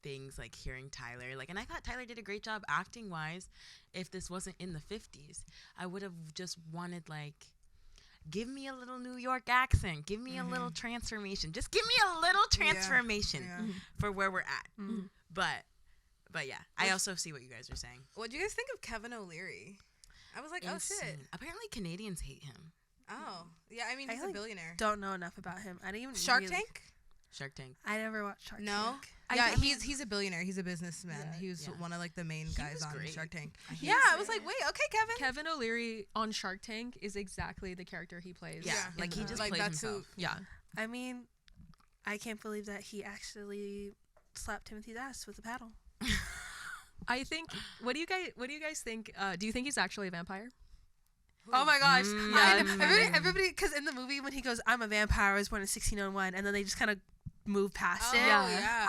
things like hearing Tyler, like, and I thought Tyler did a great job acting wise. If this wasn't in the 50s, I would have just wanted like, give me a little New York accent, give me a little transformation, just give me a little transformation for where we're at. But yeah, I also see what you guys are saying. What do you guys think of Kevin O'Leary? I was like, oh shit. Insane. Apparently Canadians hate him. Oh yeah, I mean he's a like, billionaire. Don't know enough about him. I didn't even Shark really- Tank? Shark Tank. I never watched Shark No. Tank. Yeah, he's a billionaire. He's a businessman. Yeah. He was Yeah. one of like the main He guys was on great. Shark Tank. I Yeah, I was like, wait, okay, Kevin. Kevin O'Leary on Shark Tank is exactly the character he plays. Yeah, Yeah. like he just Like, plays that's who- himself. Yeah. I mean, I can't believe that he actually slapped Timothy's ass with a paddle. I think. What do you guys think? Do you think he's actually a vampire? Oh my gosh! Yeah. Everybody, because in the movie when he goes, "I'm a vampire. I was born in 1601," and then they just kind of move past Oh, it. yeah.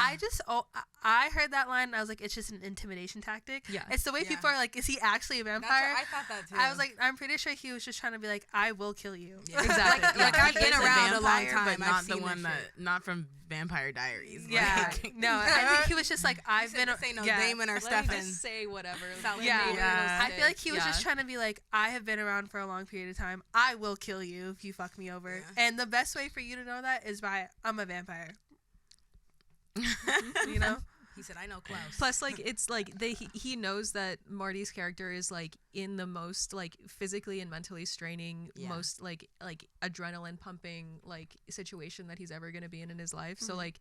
I heard that line and I was like, it's just an intimidation tactic. Yeah. It's the way Yeah. people are like, is he actually a That's vampire? what I thought that too. I was like, I'm pretty sure he was just trying to be like, I will kill you. Yeah. Exactly. Like, Yeah. like I've He been is around a long vampire, time. but I've not the seen one this that, shit. not from Vampire Diaries. Yeah. Like- No, I think he was just like, I've Said been. to say no, yeah. Damon or Let me Stefan. just say whatever. Sound Yeah. like Yeah. I feel like he was just Yeah. trying to be like, I have been around for a long period of time. I will kill you if you fuck me over. Yeah. And the best way for you to know that is by, I'm a vampire. You know? He said, I know Klaus. Plus, like, it's like he knows that Marty's character is like in the most like physically and mentally straining, Yeah. most like adrenaline pumping like situation that he's ever gonna be in his life. So like,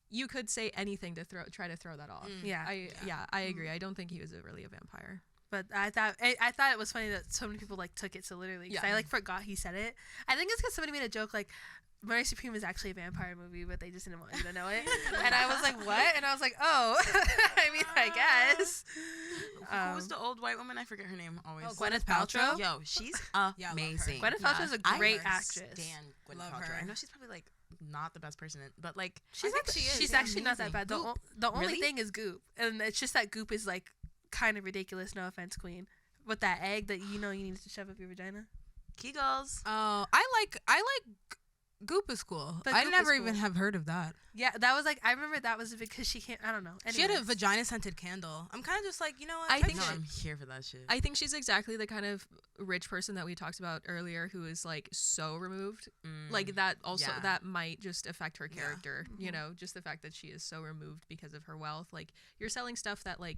you could say anything to try to throw that off. Yeah. I agree. I don't think he was really a vampire. But I thought it was funny that so many people like took it so literally. 'Cause Yeah. I like forgot he said it. I think it's because somebody made a joke like, Marty Supreme is actually a vampire movie, but they just didn't want you to know it. And I was like, what? And I was like, oh, I mean, I guess. Who was the old white woman? I forget her name always. Oh, Gwyneth Paltrow? Yo, she's Yeah, I love her. amazing. Gwyneth Paltrow is a I great her. actress. Stan Gwyneth Love Paltrow. her. I know she's probably like not the best person, but like She's, I think not, she is, she's yeah. actually not that Amazing. bad. The only Really? thing is Goop. And it's just that Goop is like kind of ridiculous, no offense, Queen. With that egg that you need to shove up your vagina. Kegels. Oh, I like Goop is cool. But I Goop never is even cool. have heard of that. Yeah, that was like, I remember that was because she can't, I don't know. She had a Anyways. vagina scented candle. I'm kind of just like, you know what? I type think No, shit. I'm here for that shit. I think she's exactly the kind of rich person that we talked about earlier, who is like so removed. Like that also Yeah. that might just affect her Yeah. character. You know, just the fact that she is so removed because of her wealth. Like, you're selling stuff that like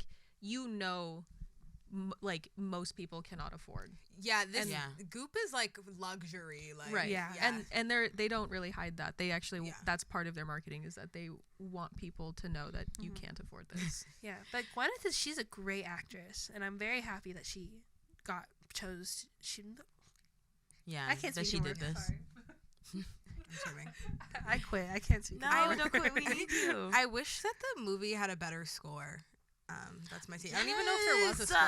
like most people cannot afford. Yeah, this Yeah. Goop is like luxury, like Right. Yeah. And they don't really hide that. They actually that's part of their marketing is that they want people to know that you can't afford this. Yeah, but Gwyneth she's a great actress, and I'm very happy that she chose. Yeah, I can't that speak she anymore. did this. Sorry. I'm screaming. I quit. I can't speak. No, anymore. don't quit. We need you. I wish that the movie had a better score. That's my team. I don't even know if there was a score.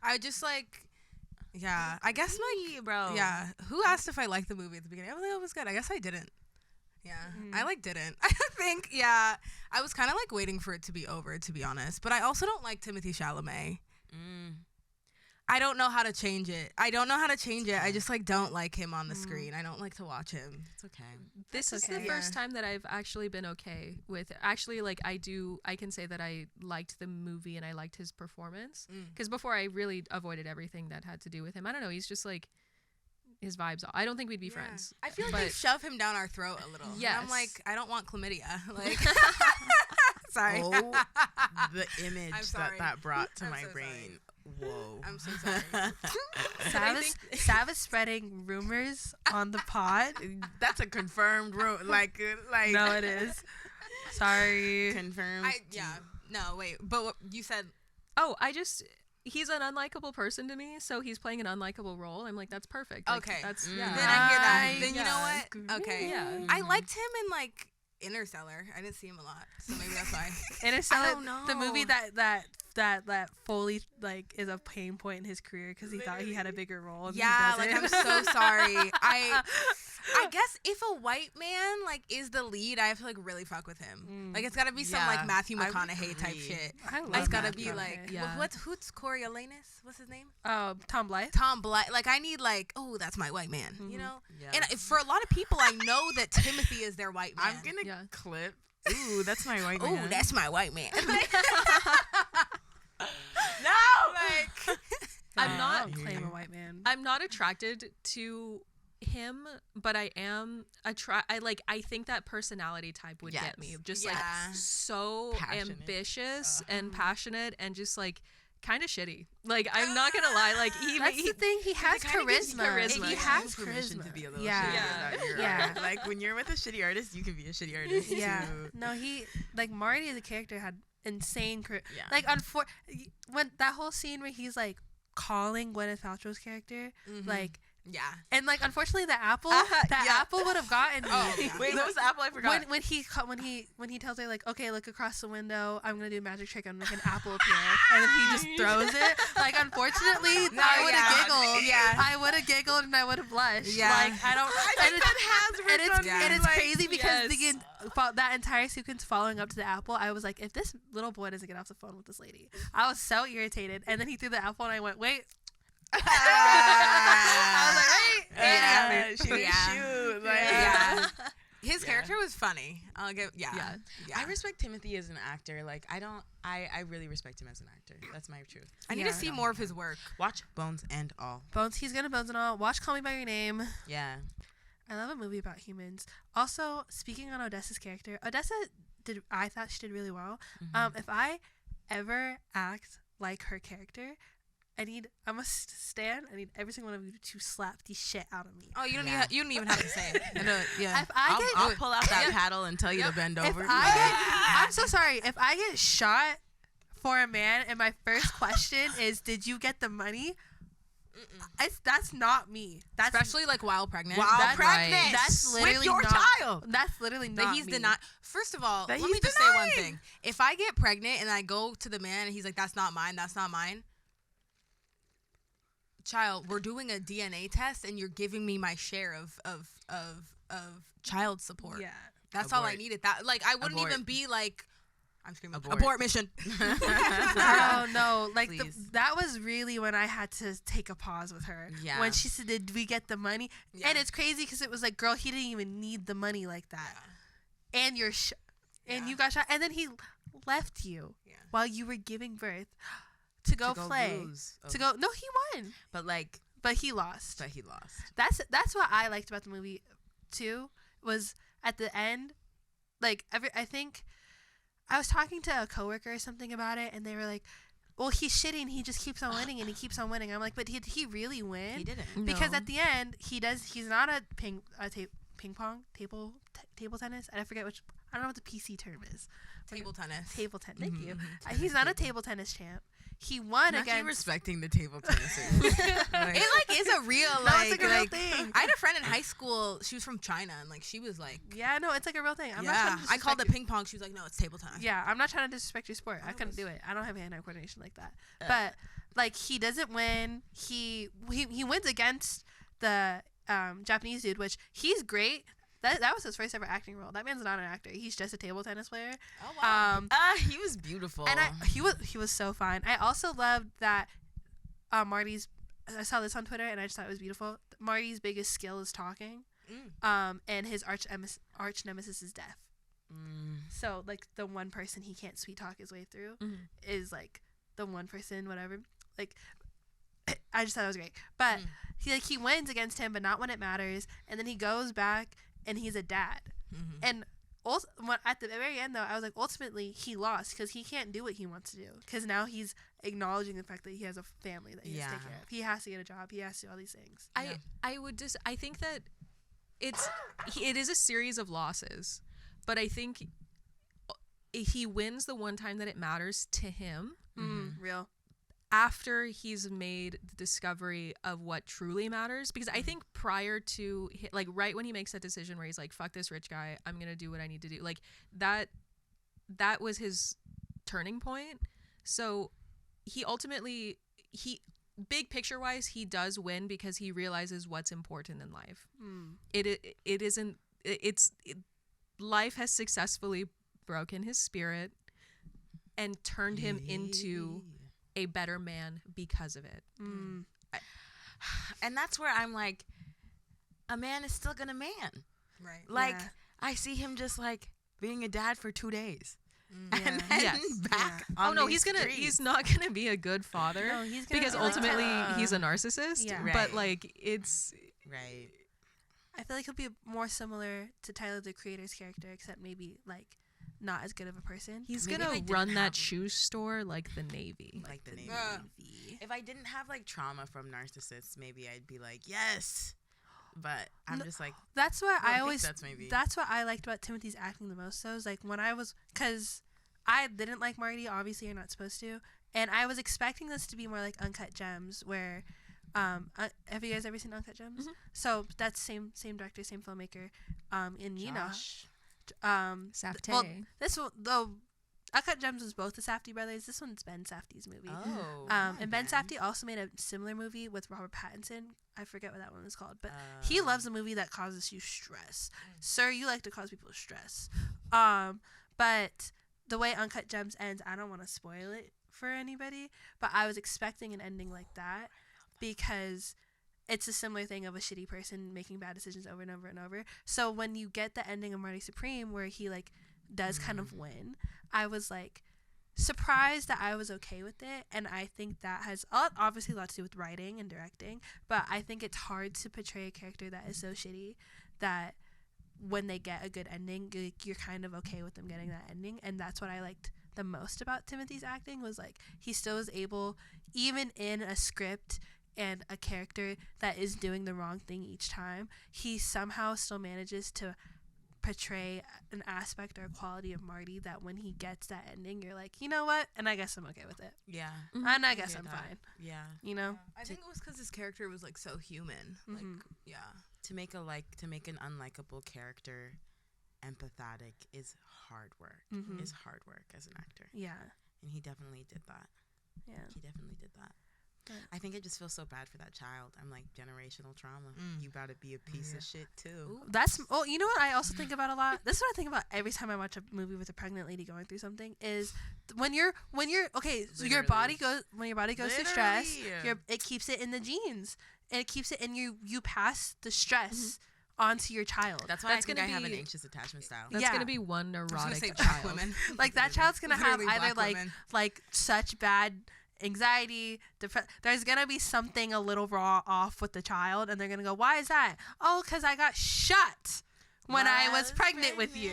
I just like, yeah. I guess like, bro. yeah. Who asked if I liked the movie at the beginning? I was like, it was good. I guess I didn't. Yeah, I like didn't. I think I was kind of like waiting for it to be over, to be honest. But I also don't like Timothée Chalamet. I don't know how to change it. I just like don't like him on the screen. I don't like to watch him. It's okay. This is okay. the first time that I've actually been okay with it. Actually, like I can say that I liked the movie and I liked his performance. Because before I really avoided everything that had to do with him. I don't know. He's just like, his vibes. I don't think we'd be friends. I feel like they shove him down our throat a little. Yes. And I'm like, I don't want chlamydia. Like, sorry. Oh, the image that brought to my brain. Whoa. I'm so sorry. Sav is spreading rumors on the pod. That's a confirmed like No, it is. Sorry. Confirmed. No, wait. But what you said. Oh, he's an unlikable person to me, so he's playing an unlikable role. I'm like, that's perfect. Like, Okay. That's Then I hear that. Then you yeah. know what? Okay. Yeah. I liked him in like Interstellar. I didn't see him a lot, so maybe that's why. Interstellar, I don't know. the movie that fully like is a pain point in his career because he thought he had a bigger role. And Yeah, he like I'm doesn't. so sorry. I guess if a white man like is the lead, I have to like really fuck with him. Like it's gotta be some like Matthew I would McConaughey type agree. shit. I love It's gotta Matthew be like McConaughey. who's Coriolanus? What's his name? Tom Blythe. Tom Blythe. Like I need like that's my white man. You know. Yeah. And for a lot of people, I know that Timothy is their white man. I'm gonna clip. Ooh, that's my white man. Ooh, that's my white man. no. Like I'm not claim a white man. I'm not attracted to him, but I am I think that personality type would get me. Just like so Passionate. ambitious and passionate and just like kind of shitty. Like I'm not gonna lie, like That's the thing. He has kinda gives you charisma. He It has gives you permission charisma. to be a little Yeah. shitty about your Yeah. art. Like when you're with a shitty artist, you can be a shitty artist Yeah. too. No, he like Marty as a character had insane Yeah. like when that whole scene where he's like calling Gwyneth Paltrow's character like yeah. and like unfortunately the apple apple would have gotten me. Oh, yeah. Wait, what was the apple? I forgot. when he tells her like, okay, look across the window, I'm gonna do a magic trick and make an apple appear, and then he just throws it. Like unfortunately, I would have giggled. Yeah. I would have giggled and I would have blushed. Yeah. Like I don't. And it's Yeah. crazy because that entire sequence following up to the apple, I was like, if this little boy doesn't get off the phone with this lady, I was so irritated. And then he threw the apple, and I went, wait. I was like, wait. She didn't shoot. Like, Yeah. His character was funny. I'll give yeah. I respect Timothy as an actor. Like I really respect him as an actor. That's my truth. I need to see more of his work. Watch Bones and All. Bones. He's gonna Bones and All. Watch Call Me by Your Name. Yeah. I love a movie about humans. Also, speaking on Odessa's character, I thought she did really well. If I ever act like her character, I'm a stan. I need every single one of you to slap the shit out of me. Oh, you don't even have to say it. Yeah. If I I'll pull out that paddle and tell you to bend over. I'm so sorry. If I get shot for a man and my first question is, did you get the money? That's not me. That's Especially like while pregnant. While pregnant. right. That's literally with your not, child. That's literally That not he's me. denied. First of all, That let he's me just say one denying. thing. If I get pregnant and I go to the man and he's like, "That's not mine. That's not mine." Child, we're doing a DNA test and you're giving me my share of child support. Yeah. That's all I Abort. needed. That like I wouldn't Abort. even be like, I'm screaming Abort. abort mission. Oh no! Like Please. that was really when I had to take a pause with her. Yeah. When she said, "Did we get the money?" Yeah. And it's crazy because it was like, "Girl, he didn't even need the money like that." And you're, and Yeah. you got shot, and then he left you Yeah. while you were giving birth to go play. lose. To go. No, he won, But like, but he lost. but he lost. That's what I liked about the movie too, was at the end, like I think I was talking to a coworker or something about it, and they were like, well, he's shitting. He just keeps on winning, and he keps on winning. I'm like, but did he really win? He didn't. Because No. at the end, he's not a ping pong table tennis. I forget which. I don't know what the PC term is. Table tennis. Table tennis. Thank you. Mhm. He's not a table tennis champ. He won Not you against. respecting the table tennisers. Like, It like is a real No, like, it's like a real like thing. I had a friend in high school. She was from China, and like she was like, Yeah, no, it's like a real thing. I'm not yeah. trying to I called it disrespect ping pong. She was like, no, it's table tennis. Yeah, I'm not trying to disrespect your sport. I None of couldn't us. do it. I don't have hand-eye coordination like that. But like he doesn't win. He wins against the Japanese dude, which he's great. That was his first ever acting role. That man's not an actor. He's just a table tennis player. Oh wow. he was beautiful. And he was so fine. I also loved that Marty's. I saw this on Twitter and I just thought it was beautiful. Marty's biggest skill is talking. And his arch nemesis is deaf. So like the one person he can't sweet talk his way through is like the one person, whatever. Like I just thought it was great. But he wins against him, but not when it matters. And then he goes back and he's a dad. And also, at the very end, though, I was like, ultimately, he lost because he can't do what he wants to do. Because now he's acknowledging the fact that he has a family that he has to take care of. He has to get a job. He has to do all these things. I think that it is a series of losses, but I think he wins the one time that it matters to him. Real. After he's made the discovery of what truly matters, because I think prior to like right when he makes that decision where he's like, fuck this rich guy, I'm gonna do what I need to do, like that was his turning point. So he ultimately, big picture wise, he does win because he realizes what's important in life. Life has successfully broken his spirit and turned him into a better man because of it. And that's where I'm like, a man is still gonna man. Right. Like, Yeah. I see him just like being a dad for 2 days. Yeah. And then Yes. back Oh on no, these he's streets. not gonna be a good father. No, he's gonna because be like ultimately a- he's a narcissist. Yeah. Right. But like it's Right. I feel like he'll be more similar to Tyler the Creator's character, except maybe like not as good of a person. he's Maybe gonna they didn't run that have- shoe store like the Navy. Like the Navy. Navy. If I didn't have like trauma from narcissists, maybe I'd be like, yes. But I'm just like, That's what I I think always. that's maybe. That's what I liked about Timothy's acting the most. So is like when I was, because I didn't like Marty. Obviously, you're not supposed to, and I was expecting this to be more like Uncut Gems, where, have you guys ever seen Uncut Gems? So that's same director, same filmmaker, and Josh. Safdie. well, this one though, Uncut Gems was both the Safdie brothers. This one's Ben Safdie's movie. Oh. And Ben okay. Safdie also made a similar movie with Robert Pattinson. I forget what that one was called, but he loves a movie that causes you stress. Sir, you like to cause people stress. But the way Uncut Gems ends, I don't want to spoil it for anybody, but I was expecting an ending like that because it's a similar thing of a shitty person making bad decisions over and over and over. So when you get the ending of Marty Supreme where he like does kind of win, I was like surprised that I was okay with it. And I think that has obviously a lot to do with writing and directing, but I think it's hard to portray a character that is so shitty that when they get a good ending, you're kind of okay with them getting that ending. And that's what I liked the most about Timothy's acting, was like he still is able, even in a script and a character that is doing the wrong thing each time, he somehow still manages to portray an aspect or a quality of Marty that when he gets that ending, you're like, you know what? And I guess I'm okay with it. Yeah. And I guess get I'm that. fine. Yeah. You know? I think it was because his character was like so human. Like, yeah. To make an unlikable character empathetic is hard work. Is hard work as an actor. Yeah. And he definitely did that. Yeah. He definitely did that. Yeah. I think I just feel so bad for that child. I'm like, generational trauma. You about to be a piece of shit too. That's you know what I also think about a lot. This is what I think about every time I watch a movie with a pregnant lady going through something. Is when you're okay, so your body goes through stress. Literally. It keeps it in the genes, and it keeps it, and you pass the stress onto your child. That's why That's I think gonna I have an be- anxious attachment style. That's Yeah. gonna be one I was gonna say neurotic black child. women. Like that child's gonna have Literally either black women. like such bad anxiety, there's gonna be something a little raw off with the child, and they're gonna go, why is that? Oh, because I got shot when I was pregnant with you.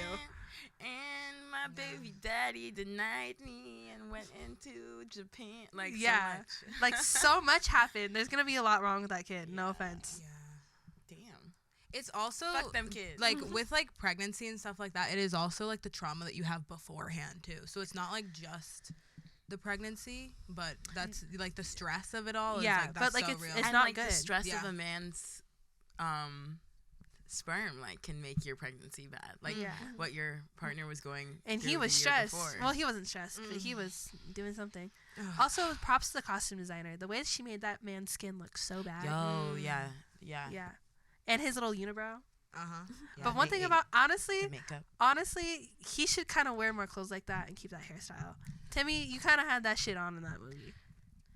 And my baby daddy denied me and went into Japan. Like, Yeah. so much. Like, so much happened. There's gonna be a lot wrong with that kid. No offense. Yeah. Damn. It's also Fuck them kids. like with like pregnancy and stuff like that. It is also like the trauma that you have beforehand too. So it's not like just the pregnancy, but that's like the stress of it all. Yeah, is, like, that's but, like, so it's- real. it's and not like good. the stress of Yeah. a man's sperm like can make your pregnancy bad. Like Yeah. what your partner was going And through he was the year stressed. before. Well, he wasn't stressed, but he was doing something. Ugh. Also, props to the costume designer. The way that she made that man's skin look so bad. Yo, yeah. Yeah. And his little unibrow. Uh-huh. Yeah, But one thing about, honestly, the makeup. he should kind of wear more clothes like that and keep that hairstyle. Timmy, you kind of had that shit on in that movie.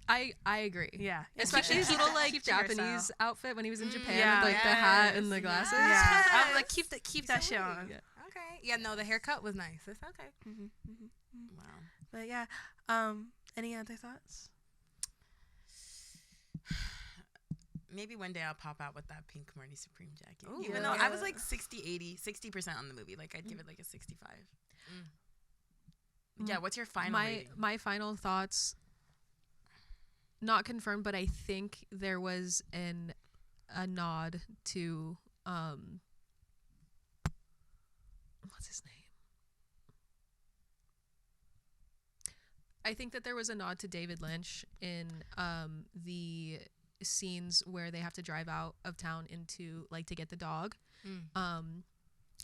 I agree. Yeah. Especially his little like keep the hairstyle. Japanese outfit when he was in Japan Yeah. with like the hat and Yes, the glasses. Yeah. I'm Yes. like, keep that shit on. Yeah. Okay. Yeah, no, the haircut was nice. It's okay. Wow. But yeah. Any other thoughts? Maybe one day I'll pop out with that pink Marty Supreme jacket. Ooh. Even though Yeah. I was like 60% on the movie. Like I'd give it like a 65. Yeah, what's your final rating? My final thoughts, not confirmed, but I think there was a nod to what's his name? I think that there was a nod to David Lynch in the scenes where they have to drive out of town into like to get the dog.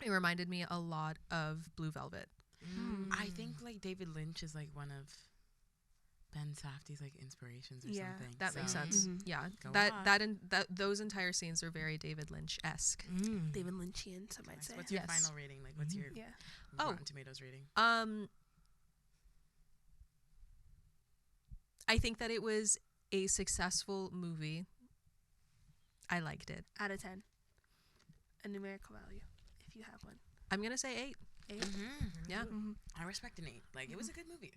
It reminded me a lot of Blue Velvet. I think like David Lynch is like one of Ben Safdie's like inspirations or Yeah, something. That makes So, sense. Mhm. Yeah, Go that those entire scenes are very David Lynch-esque. David Lynchian, some might nice. say. What's your Yes. final rating? Like what's your Yeah. Rotten Tomatoes rating? I think that it was a successful movie. I liked it. Out of 10. A numerical value, if you have one. I'm gonna say 8. 8. Yeah. I respect an 8. Like it was a good movie.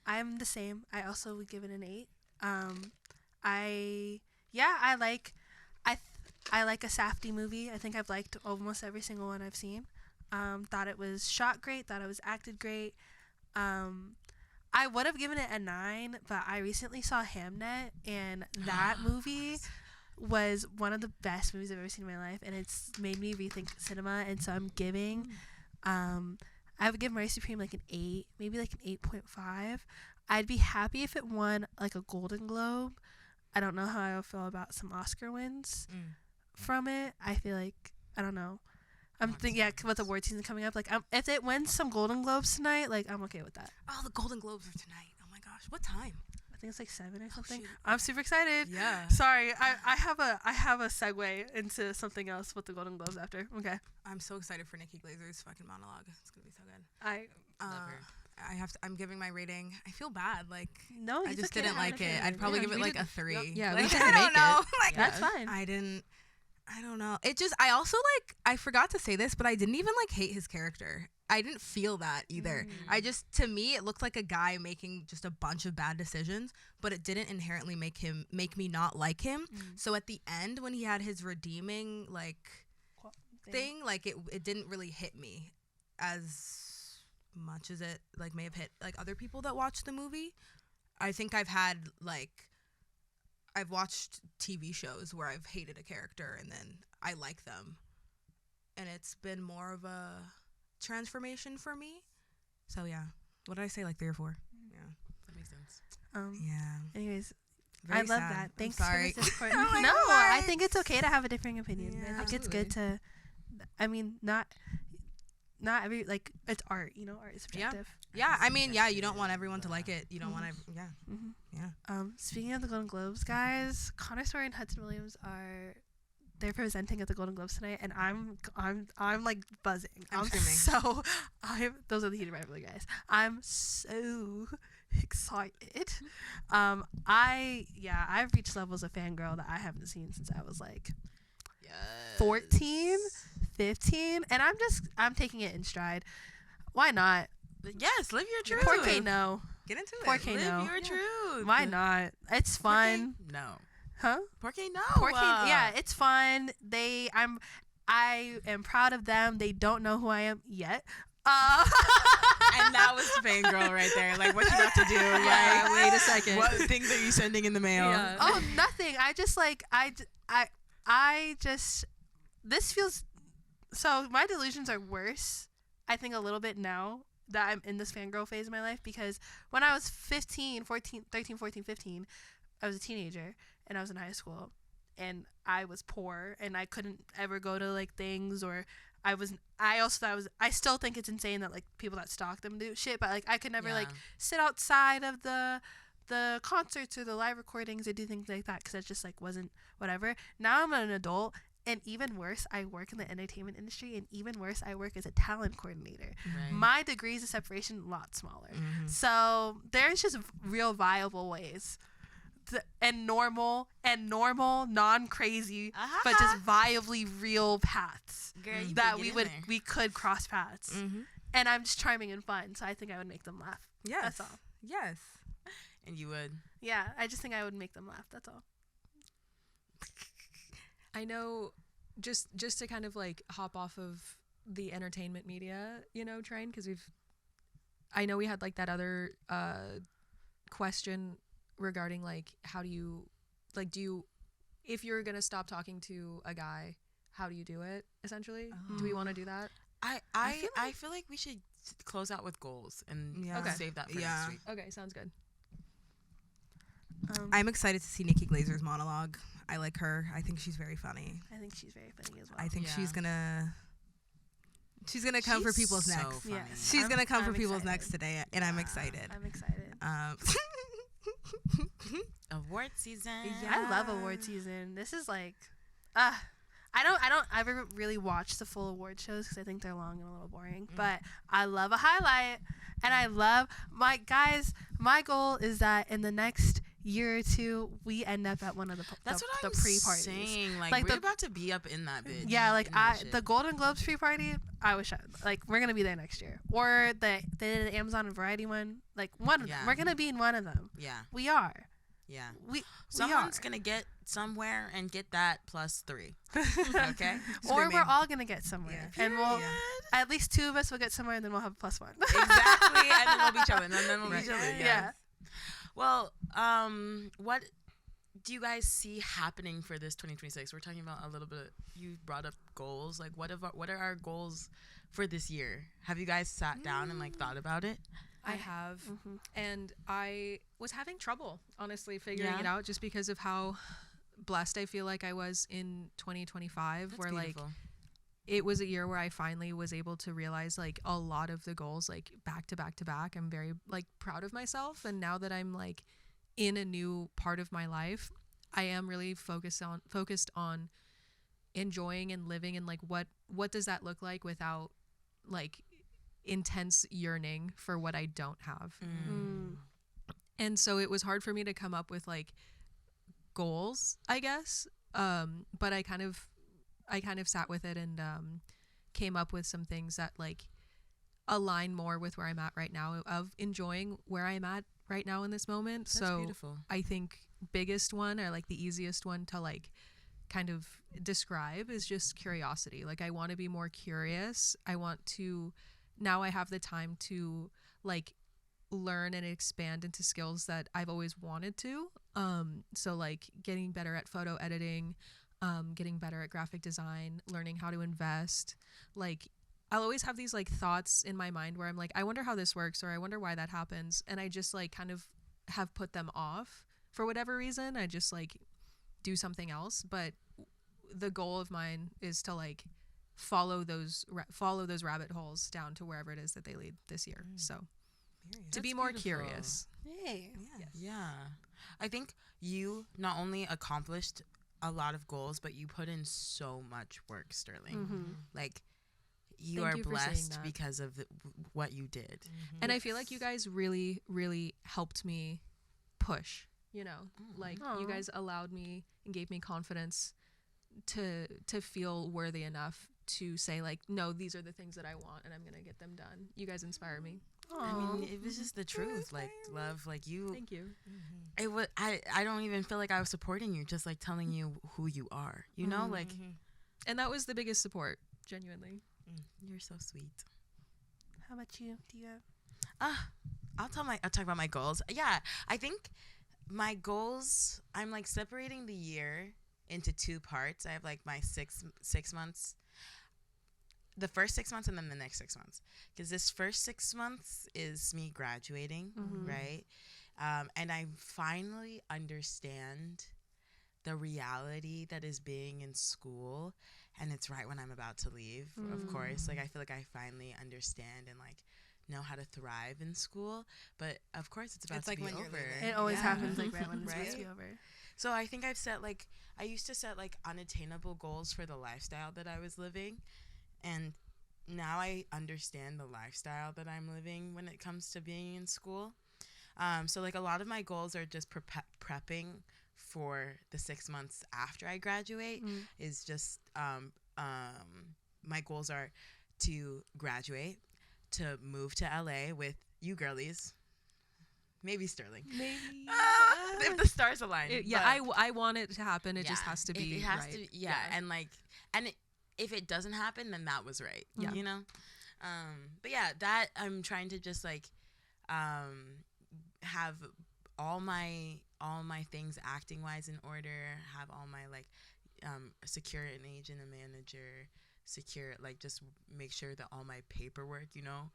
I'm the same. I also would give it an 8. I like a Safdie movie. I think I've liked almost every single one I've seen. Thought it was shot great. Thought it was acted great. I would have given it a 9, but I recently saw Hamnet, and that movie was one of the best movies I've ever seen in my life, and it's made me rethink cinema. And so I'm giving, I would give Marty Supreme like an 8, maybe like an 8.5. I'd be happy if it won like a Golden Globe. I don't know how I would feel about some Oscar wins from it. I feel like, I don't know. I'm thinking, yeah, with the award season coming up, like, if it wins some Golden Globes tonight, like, I'm okay with that. Oh, the Golden Globes are tonight. Oh my gosh, what time? I think it's like 7 or something. shoot. I'm super excited. Yeah. Sorry, I have a segue into something else with the Golden Globes after. Okay. I'm so excited for Nikki Glazer's fucking monologue. It's gonna be so good. Love her. I'm giving my rating. I feel bad. Like No, I it's just okay to didn't have an like it. opinion. I'd probably Yeah, give it we like did- a 3. yeah, like, we didn't I make don't know. Like That's fine. I don't know. It just I also like I forgot to say this, but I didn't even like hate his character. I didn't feel that either. I just to me it looked like a guy making just a bunch of bad decisions, but it didn't inherently make me not like him. So at the end when he had his redeeming like thing, like it didn't really hit me as much as it like may have hit like other people that watched the movie. I think I've watched TV shows where I've hated a character and then I like them, and it's been more of a transformation for me. So yeah, what did I say, like 3 or 4? Yeah, That makes sense. yeah. Anyways, Very I love sad. that. I'm Thanks sorry. for this support. I'm like, No, I what? think it's okay to have a differing opinion. Yeah, I think it's good to. I mean, not every like it's art. You know, art is subjective. Yeah, I mean, yeah, you don't want everyone to like it. You don't want yeah. Speaking of the Golden Globes, guys, Connor Story and Hudson Williams they're presenting at the Golden Globes tonight, and I'm like buzzing. I'm screaming. So those are the heated rivalry guys. I'm so excited. I've reached levels of fangirl that I haven't seen since I was like 14, 15, and I'm taking it in stride. Why not? Yes, live your truth. 4K no. Get into it. 4K Live no. your truth. Why not? It's fun. 4K? No. Huh? 4K no. 4K, yeah, it's fun. I am proud of them. They don't know who I am yet. And that was fangirl right there. Like, what you got to do? Yeah, Like, wait a second. what things are you sending in the mail? Yeah. Oh, nothing. I just like I just this feels so my delusions are worse. I think a little bit now that I'm in this fangirl phase of my life, because when I was 15, 14, 13, 14, 15, I was a teenager and I was in high school and I was poor and I couldn't ever go to like things, or I also thought I still think it's insane that like people that stalk them do shit, but like I could never like sit outside of the concerts or the live recordings or do things like that because it just like wasn't whatever. Now I'm an adult, and even worse, I work in the entertainment industry, and even worse, I work as a talent coordinator. Right. My degrees of separation a lot smaller. Mm-hmm. So there's just real viable ways and normal, non-crazy, but just viably real paths Girl, you that could get in there. we could cross paths. Mm-hmm. And I'm just charming and fun, so I think I would make them laugh. Yes. That's all. Yes. And you would. Yeah, I just think I would make them laugh. That's all. I know, just to kind of like hop off of the entertainment media, train, because I know we had like that other question regarding like how do you if you're gonna stop talking to a guy, how do you do it essentially? Do we want to do that? I feel like we should close out with goals and Okay. save that for next week. Okay, sounds good. I'm excited to see Nikki Glazer's monologue. I like her. I think she's very funny. I think she's very funny as well. I think Yeah. she's gonna come for people's so necks. funny. Yes. She's gonna come I'm for people's excited. necks today, and I'm excited. I'm excited. Award season. I love award season. This is like, I don't ever really watch the full award shows because I think they're long and a little boring. But I love a highlight, and I love my goal is that in the next year or two we end up at one of the That's what I'm pre-parties. saying. Like Like we're the- about to be up in that bitch. Yeah, like in that shit. the Golden Globes pre-party. I wish we're gonna be there next year, or the Amazon and Variety one. Like one of them. Yeah. We're gonna be in one of them. Yeah. We are. Yeah. We Someone's are. gonna get somewhere and get that +3. Okay. Or we're Screaming. all gonna get somewhere, Yeah. and we'll Period. at least two of us will get somewhere, and then we'll have a +1. Exactly. And then we'll be chilling. And then we'll Right. be chilling. Yeah. Well, what do you guys see happening for this 2026? We're talking about a little bit. You brought up goals. Like, what are our goals for this year? Have you guys sat down and like thought about it? I have, Mm-hmm. and I was having trouble, honestly, figuring Yeah? it out just because of how blessed I feel like I was in 2025, That's where beautiful. like it was a year where I finally was able to realize like a lot of the goals like back to back to back. I'm very like proud of myself, and now that I'm like in a new part of my life, I am really focused on enjoying and living, and like what does that look like without like intense yearning for what I don't have. And so it was hard for me to come up with like goals, I guess. But I kind of sat with it and came up with some things that like align more with where I'm at right now, of enjoying where I'm at right now in this moment. That's so beautiful. I think biggest one, or like the easiest one to like kind of describe, is just curiosity. Like I want to be more curious. I want to, now I have the time to like learn and expand into skills that I've always wanted to. So like getting better at photo editing, getting better at graphic design, learning how to invest. Like I'll always have these like thoughts in my mind where I'm like, I wonder how this works, or I wonder why that happens. And I just like kind of have put them off for whatever reason. I just like do something else. But the goal of mine is to like follow those rabbit holes down to wherever it is that they lead this year. So to be That's more beautiful. curious. Hey. Yeah. I think you not only accomplished a lot of goals, but you put in so much work, Sterling. Like you Thank are you for saying blessed that. because of what you did. And I feel like you guys really, really helped me push, you know, like you Aw. guys allowed me and gave me confidence to feel worthy enough to say like, no, these are the things that I want and I'm going to get them done. You guys inspire me. I mean, it was just the truth. Like love, like you, Thank you. it was, I don't even feel like I was supporting you, just like telling you who you are, you know, like And that was the biggest support, genuinely. You're so sweet. How about you? Do you have? I'll talk about my goals. Yeah, I think my goals, I'm like separating the year into two parts. I have like my 6 months, the first 6 months and then the next 6 months. Because this first 6 months is me graduating, right? And I finally understand the reality that is being in school. And it's right when I'm about to leave, of course. Like, I feel like I finally understand and like know how to thrive in school. But of course, it's about to be over. It always Yeah. happens like right when it's Right? supposed to be over. So I think I've set like, I used to set like unattainable goals for the lifestyle that I was living. And now I understand the lifestyle that I'm living when it comes to being in school. So like a lot of my goals are just prepping for the 6 months after I graduate. Is just my goals are to graduate, to move to LA with you girlies, maybe Sterling. Maybe. If the stars align. I want it to happen. It just has to be it has right. to, and like, and if it doesn't happen, then that was right. Yeah. You know? But yeah, that I'm trying to just like have all my things acting wise in order, have all my like secure an agent, a manager, secure, like just make sure that all my paperwork, you know,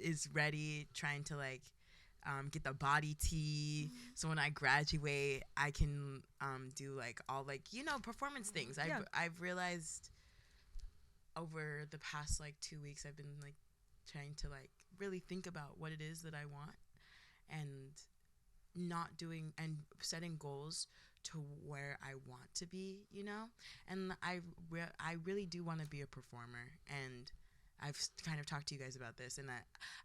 is ready, trying to like get the body tea, so when I graduate I can do like all like, you know, performance things. I've realized over the past like 2 weeks I've been like trying to like really think about what it is that I want, and not doing and setting goals to where I want to be, you know. And I really do want to be a performer, and I've kind of talked to you guys about this, and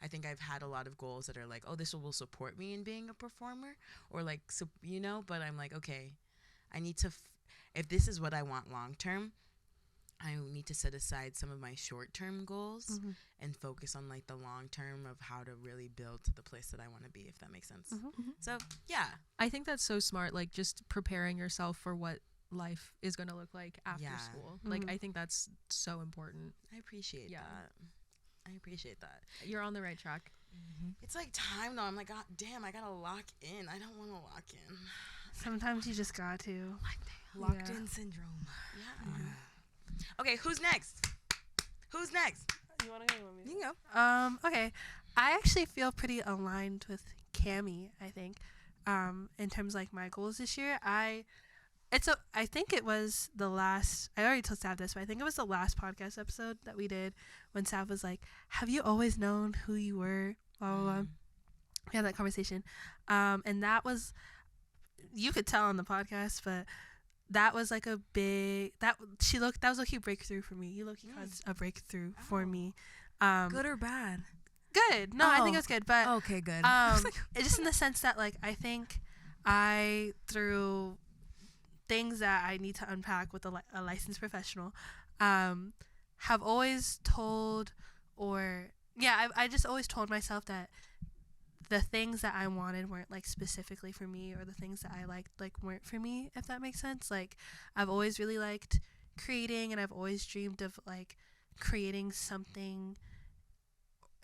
I think I've had a lot of goals that are like, oh, this will support me in being a performer, or like, so, you know, but I'm like, okay, I need to if this is what I want long term, I need to set aside some of my short-term goals and focus on like the long term of how to really build to the place that I want to be, if that makes sense. So yeah, I think that's so smart. Like just preparing yourself for what life is going to look like after school. Like I think that's so important. I appreciate that. I appreciate that. You're on the right track. It's like time though. I'm like, God damn, I gotta lock in. I don't want to lock in. Sometimes you just got to. Locked in syndrome. Yeah. Okay, who's next? Who's next? You want to go? You can go. Okay. I actually feel pretty aligned with Cammie, I think. In terms of like my goals this year. I think it was the last, I already told Sav this, but I think it was the last podcast episode that we did when Sav was like, have you always known who you were? Blah, blah, blah. We had that conversation. And that was, you could tell on the podcast, but that was like a big, that was a huge breakthrough for me. You low-key caused a breakthrough for me. Good or bad? Good. No, I think it was good. But okay, good. It's just in the sense that like I think I, through things that I need to unpack with a licensed professional, have always told, I just always told myself that the things that I wanted weren't like specifically for me, or the things that I liked like weren't for me, if that makes sense. Like I've always really liked creating, and I've always dreamed of like creating something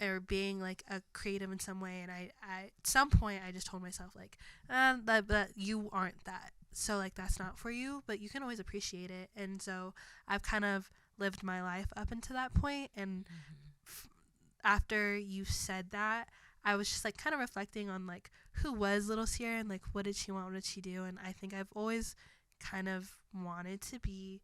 or being like a creative in some way. And I at some point I just told myself like that you aren't that, so like that's not for you, but you can always appreciate it. And so I've kind of lived my life up until that point, and after you said that, I was just like kind of reflecting on like who was little Sierra, and like what did she want, what did she do. And I think I've always kind of wanted to be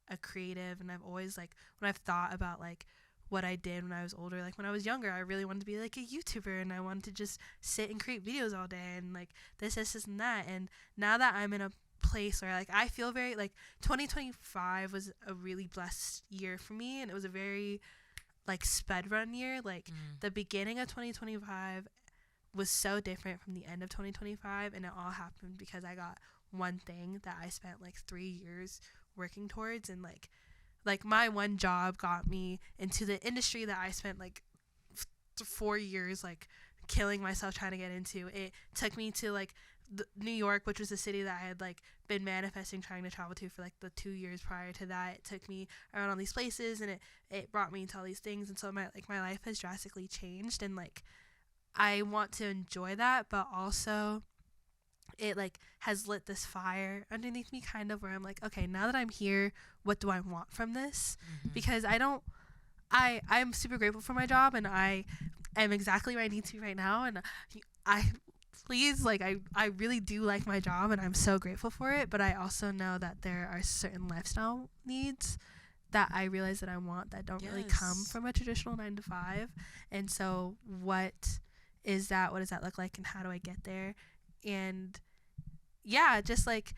a creative, and I've always like, when I've thought about like what I did when I was older, like when I was younger, I really wanted to be like a YouTuber, and I wanted to just sit and create videos all day, and like this and that. And now that I'm in a place where like I feel very like 2025 was a really blessed year for me, and it was a very like sped run year. Like the beginning of 2025 was so different from the end of 2025, and it all happened because I got one thing that I spent like 3 years working towards. And like my one job got me into the industry that I spent like 4 years like killing myself trying to get into. It took me to like New York, which was a city that I had like been manifesting trying to travel to for like the 2 years prior to that. It took me around all these places, and it brought me into all these things, and so my life has drastically changed, and like I want to enjoy that, but also it like has lit this fire underneath me, kind of, where I'm like, okay, now that I'm here, what do I want from this? Because I'm super grateful for my job, and I am exactly where I need to be right now, and I really do like my job, and I'm so grateful for it, but I also know that there are certain lifestyle needs that I realize that I want that don't really come from a traditional 9 to 5. And so what is that? What does that look like, and how do I get there? And yeah, just like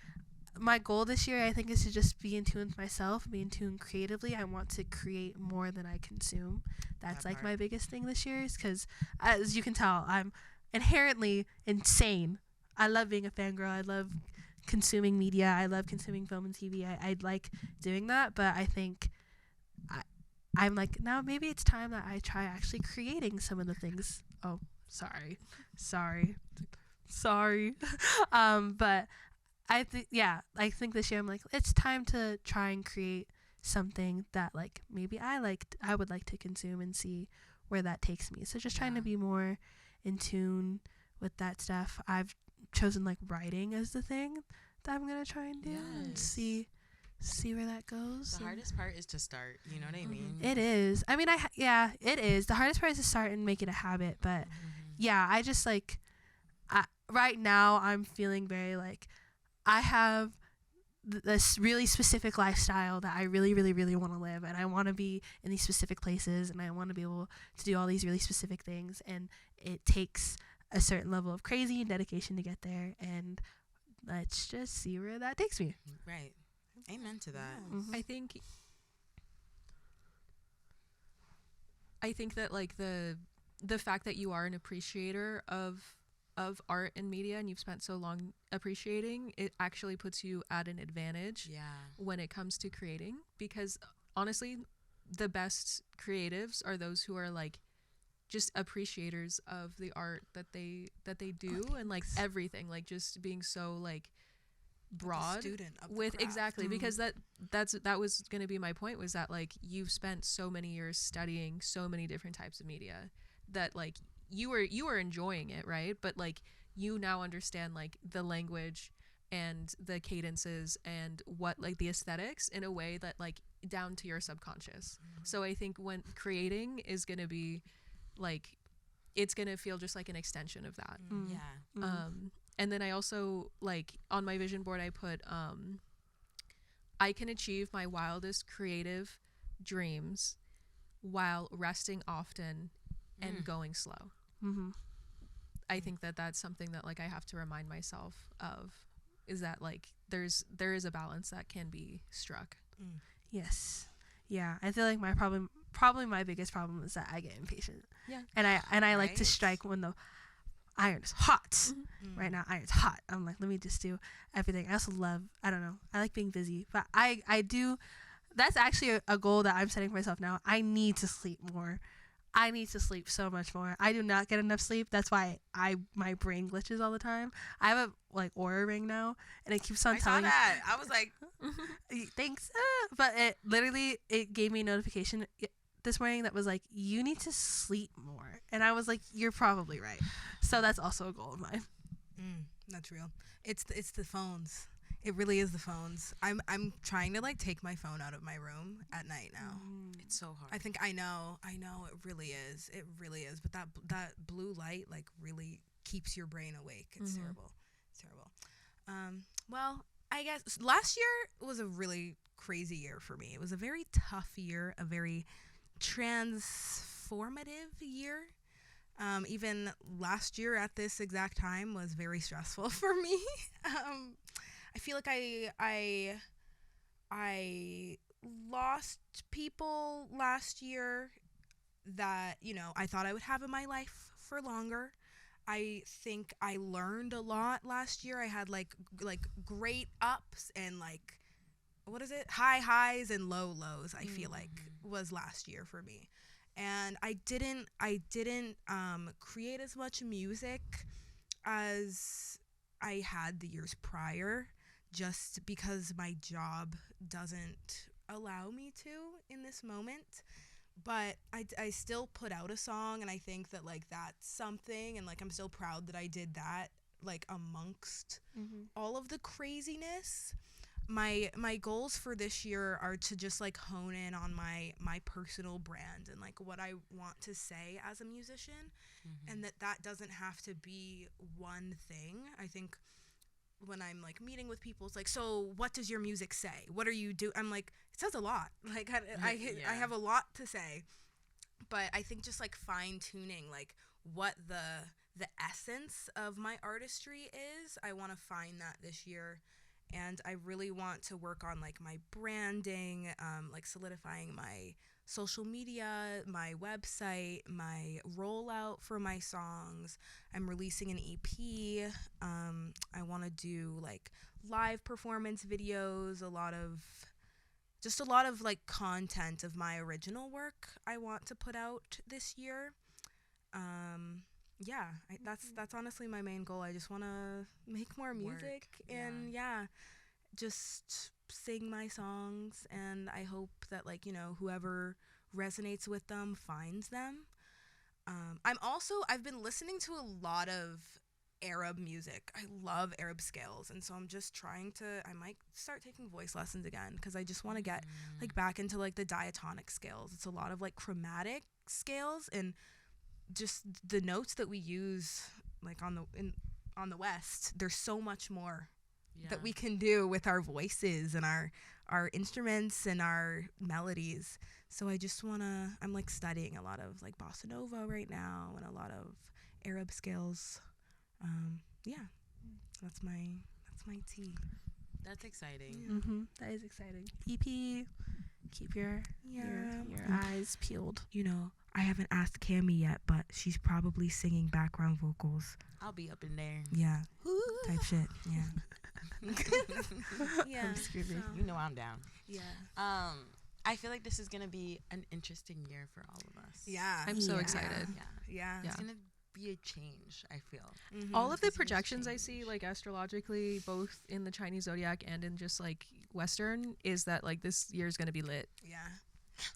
my goal this year, I think, is to just be in tune with myself, be in tune creatively. I want to create more than I consume. That's like my biggest thing this year, is because, as you can tell, I'm inherently insane. I love being a fangirl. I love consuming media. I love consuming film and TV. I like doing that, but I think I'm like, now maybe it's time that I try actually creating some of the things. Oh, sorry. But I think this year I'm like, it's time to try and create something that like maybe I would like to consume, and see where that takes me. So just trying to be more in tune with that stuff. I've chosen like writing as the thing that I'm gonna try and do, and see where that goes. The hardest part is to start, you know what I mean? It is. I mean, it is. The hardest part is to start and make it a habit, but yeah, I just like, right now I'm feeling very like, I have this really specific lifestyle that I really, really, really want to live, and I want to be in these specific places, and I want to be able to do all these really specific things, and it takes a certain level of crazy and dedication to get there, and let's just see where that takes me. Right. Amen to that. I think that like the fact that you are an appreciator of art and media, and you've spent so long appreciating it, actually puts you at an advantage when it comes to creating, because honestly the best creatives are those who are like just appreciators of the art that they do, and like everything, like just being so like broad with exactly, because that was going to be my point, was that like you've spent so many years studying so many different types of media that like you were enjoying it, right? But like you now understand like the language and the cadences and what like the aesthetics in a way that like down to your subconscious. So I think when creating is going to be like, it's going to feel just like an extension of that. And then I also like on my vision board I put I can achieve my wildest creative dreams while resting often and going slow. I think that that's something that like I have to remind myself of, is that like there is a balance that can be struck. Yes. Yeah, I feel like probably my biggest problem is that I get impatient. Yeah. And I like to strike when the iron is hot. Right now iron's hot. I'm like, let me just do everything. I also love, I don't know, I like being busy, but I do, that's actually a goal that I'm setting for myself now. I need to sleep more. I need to sleep so much more. I do not get enough sleep. That's why my brain glitches all the time. I have a like Aura ring now, and it keeps on telling me. I saw that. I was like, thanks. But it gave me a notification this morning that was like, you need to sleep more. And I was like, you're probably right. So that's also a goal of mine. That's real. It's the phones. It really is the phones. I'm trying to like take my phone out of my room at night now. It's so hard. I think I know it really is. It really is. But that blue light like really keeps your brain awake. It's terrible. It's terrible. Well, I guess last year was a really crazy year for me. It was a very tough year, a very transformative year. Even last year at this exact time was very stressful for me. I feel like I lost people last year that, you know, I thought I would have in my life for longer. I think I learned a lot last year. I had like great ups and like, what is it? High highs and low lows, I feel like was last year for me. And I didn't create as much music as I had the years prior, just because my job doesn't allow me to in this moment. But I still put out a song, and I think that like that's something, and like I'm still proud that I did that, like amongst all of the craziness. My goals for this year are to just like hone in on my personal brand and like what I want to say as a musician, and that doesn't have to be one thing. I think when I'm like meeting with people, it's like, so what does your music say? What are you do? I'm like, it says a lot. Like I have a lot to say, but I think just like fine tuning like what the essence of my artistry is. I want to find that this year. And I really want to work on like my branding, like solidifying my social media, my website, my rollout for my songs. I'm releasing an EP. I want to do like live performance videos, a lot of like content of my original work I want to put out this year. Yeah, that's honestly my main goal. I just want to make more music and just sing my songs, and I hope that like, you know, whoever resonates with them finds them. I've been listening to a lot of Arab music. I love Arab scales, and so I'm just I might start taking voice lessons again, because I just want to get like back into like the diatonic scales. It's a lot of like chromatic scales, and just the notes that we use like on the West, there's so much more that we can do with our voices and our instruments and our melodies. So I'm like studying a lot of like bossa nova right now and a lot of Arab scales. That's my tea. That's exciting. That is exciting. EP, keep your eyes peeled. You know, I haven't asked Cammie yet, but she's probably singing background vocals. I'll be up in there. Yeah. Type shit. Yeah. Yeah. I'm screaming. You know I'm down. Yeah. I feel like this is gonna be an interesting year for all of us. Yeah. I'm so excited. Yeah. It's gonna be a change, I feel. All of the projections I see, like astrologically, both in the Chinese zodiac and in just like Western, is that like this year is gonna be lit. Yeah.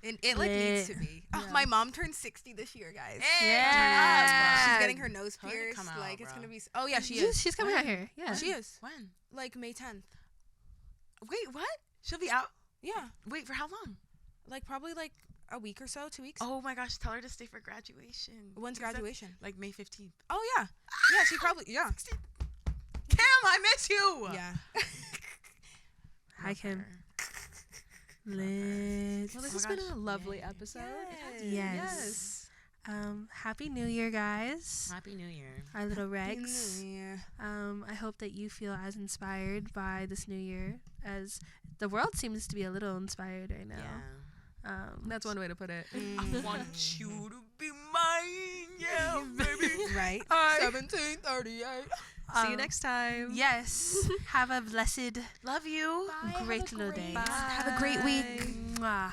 It like needs to be. Oh, my mom turned 60 this year, guys. Yeah. She's getting her nose Tell her to pierced. come out, Like it's bro. gonna be. Oh yeah, she is. She's coming out here. Yeah. She is. When? Like May 10th. Wait, what? She'll be out? Yeah. Wait, for how long? Like probably like a week or so, 2 weeks. Oh my gosh, tell her to stay for graduation. When's graduation? Like May 15th. Oh yeah. Yeah, she probably Cam, I miss you. Yeah. Hi, Kim. Lit. Well, this Oh has my been a gosh. lovely Yeah. episode. Yes. Happy New Year, guys. Happy New Year. Our little Rex. Yeah. I hope that you feel as inspired by this new year as the world seems to be a little inspired right now. Yeah. That's one way to put it. I want you to be mine, yeah, baby. Right. 1738. See you next time. Yes. Have a blessed, Love you. great little day. Have a great week. Mwah.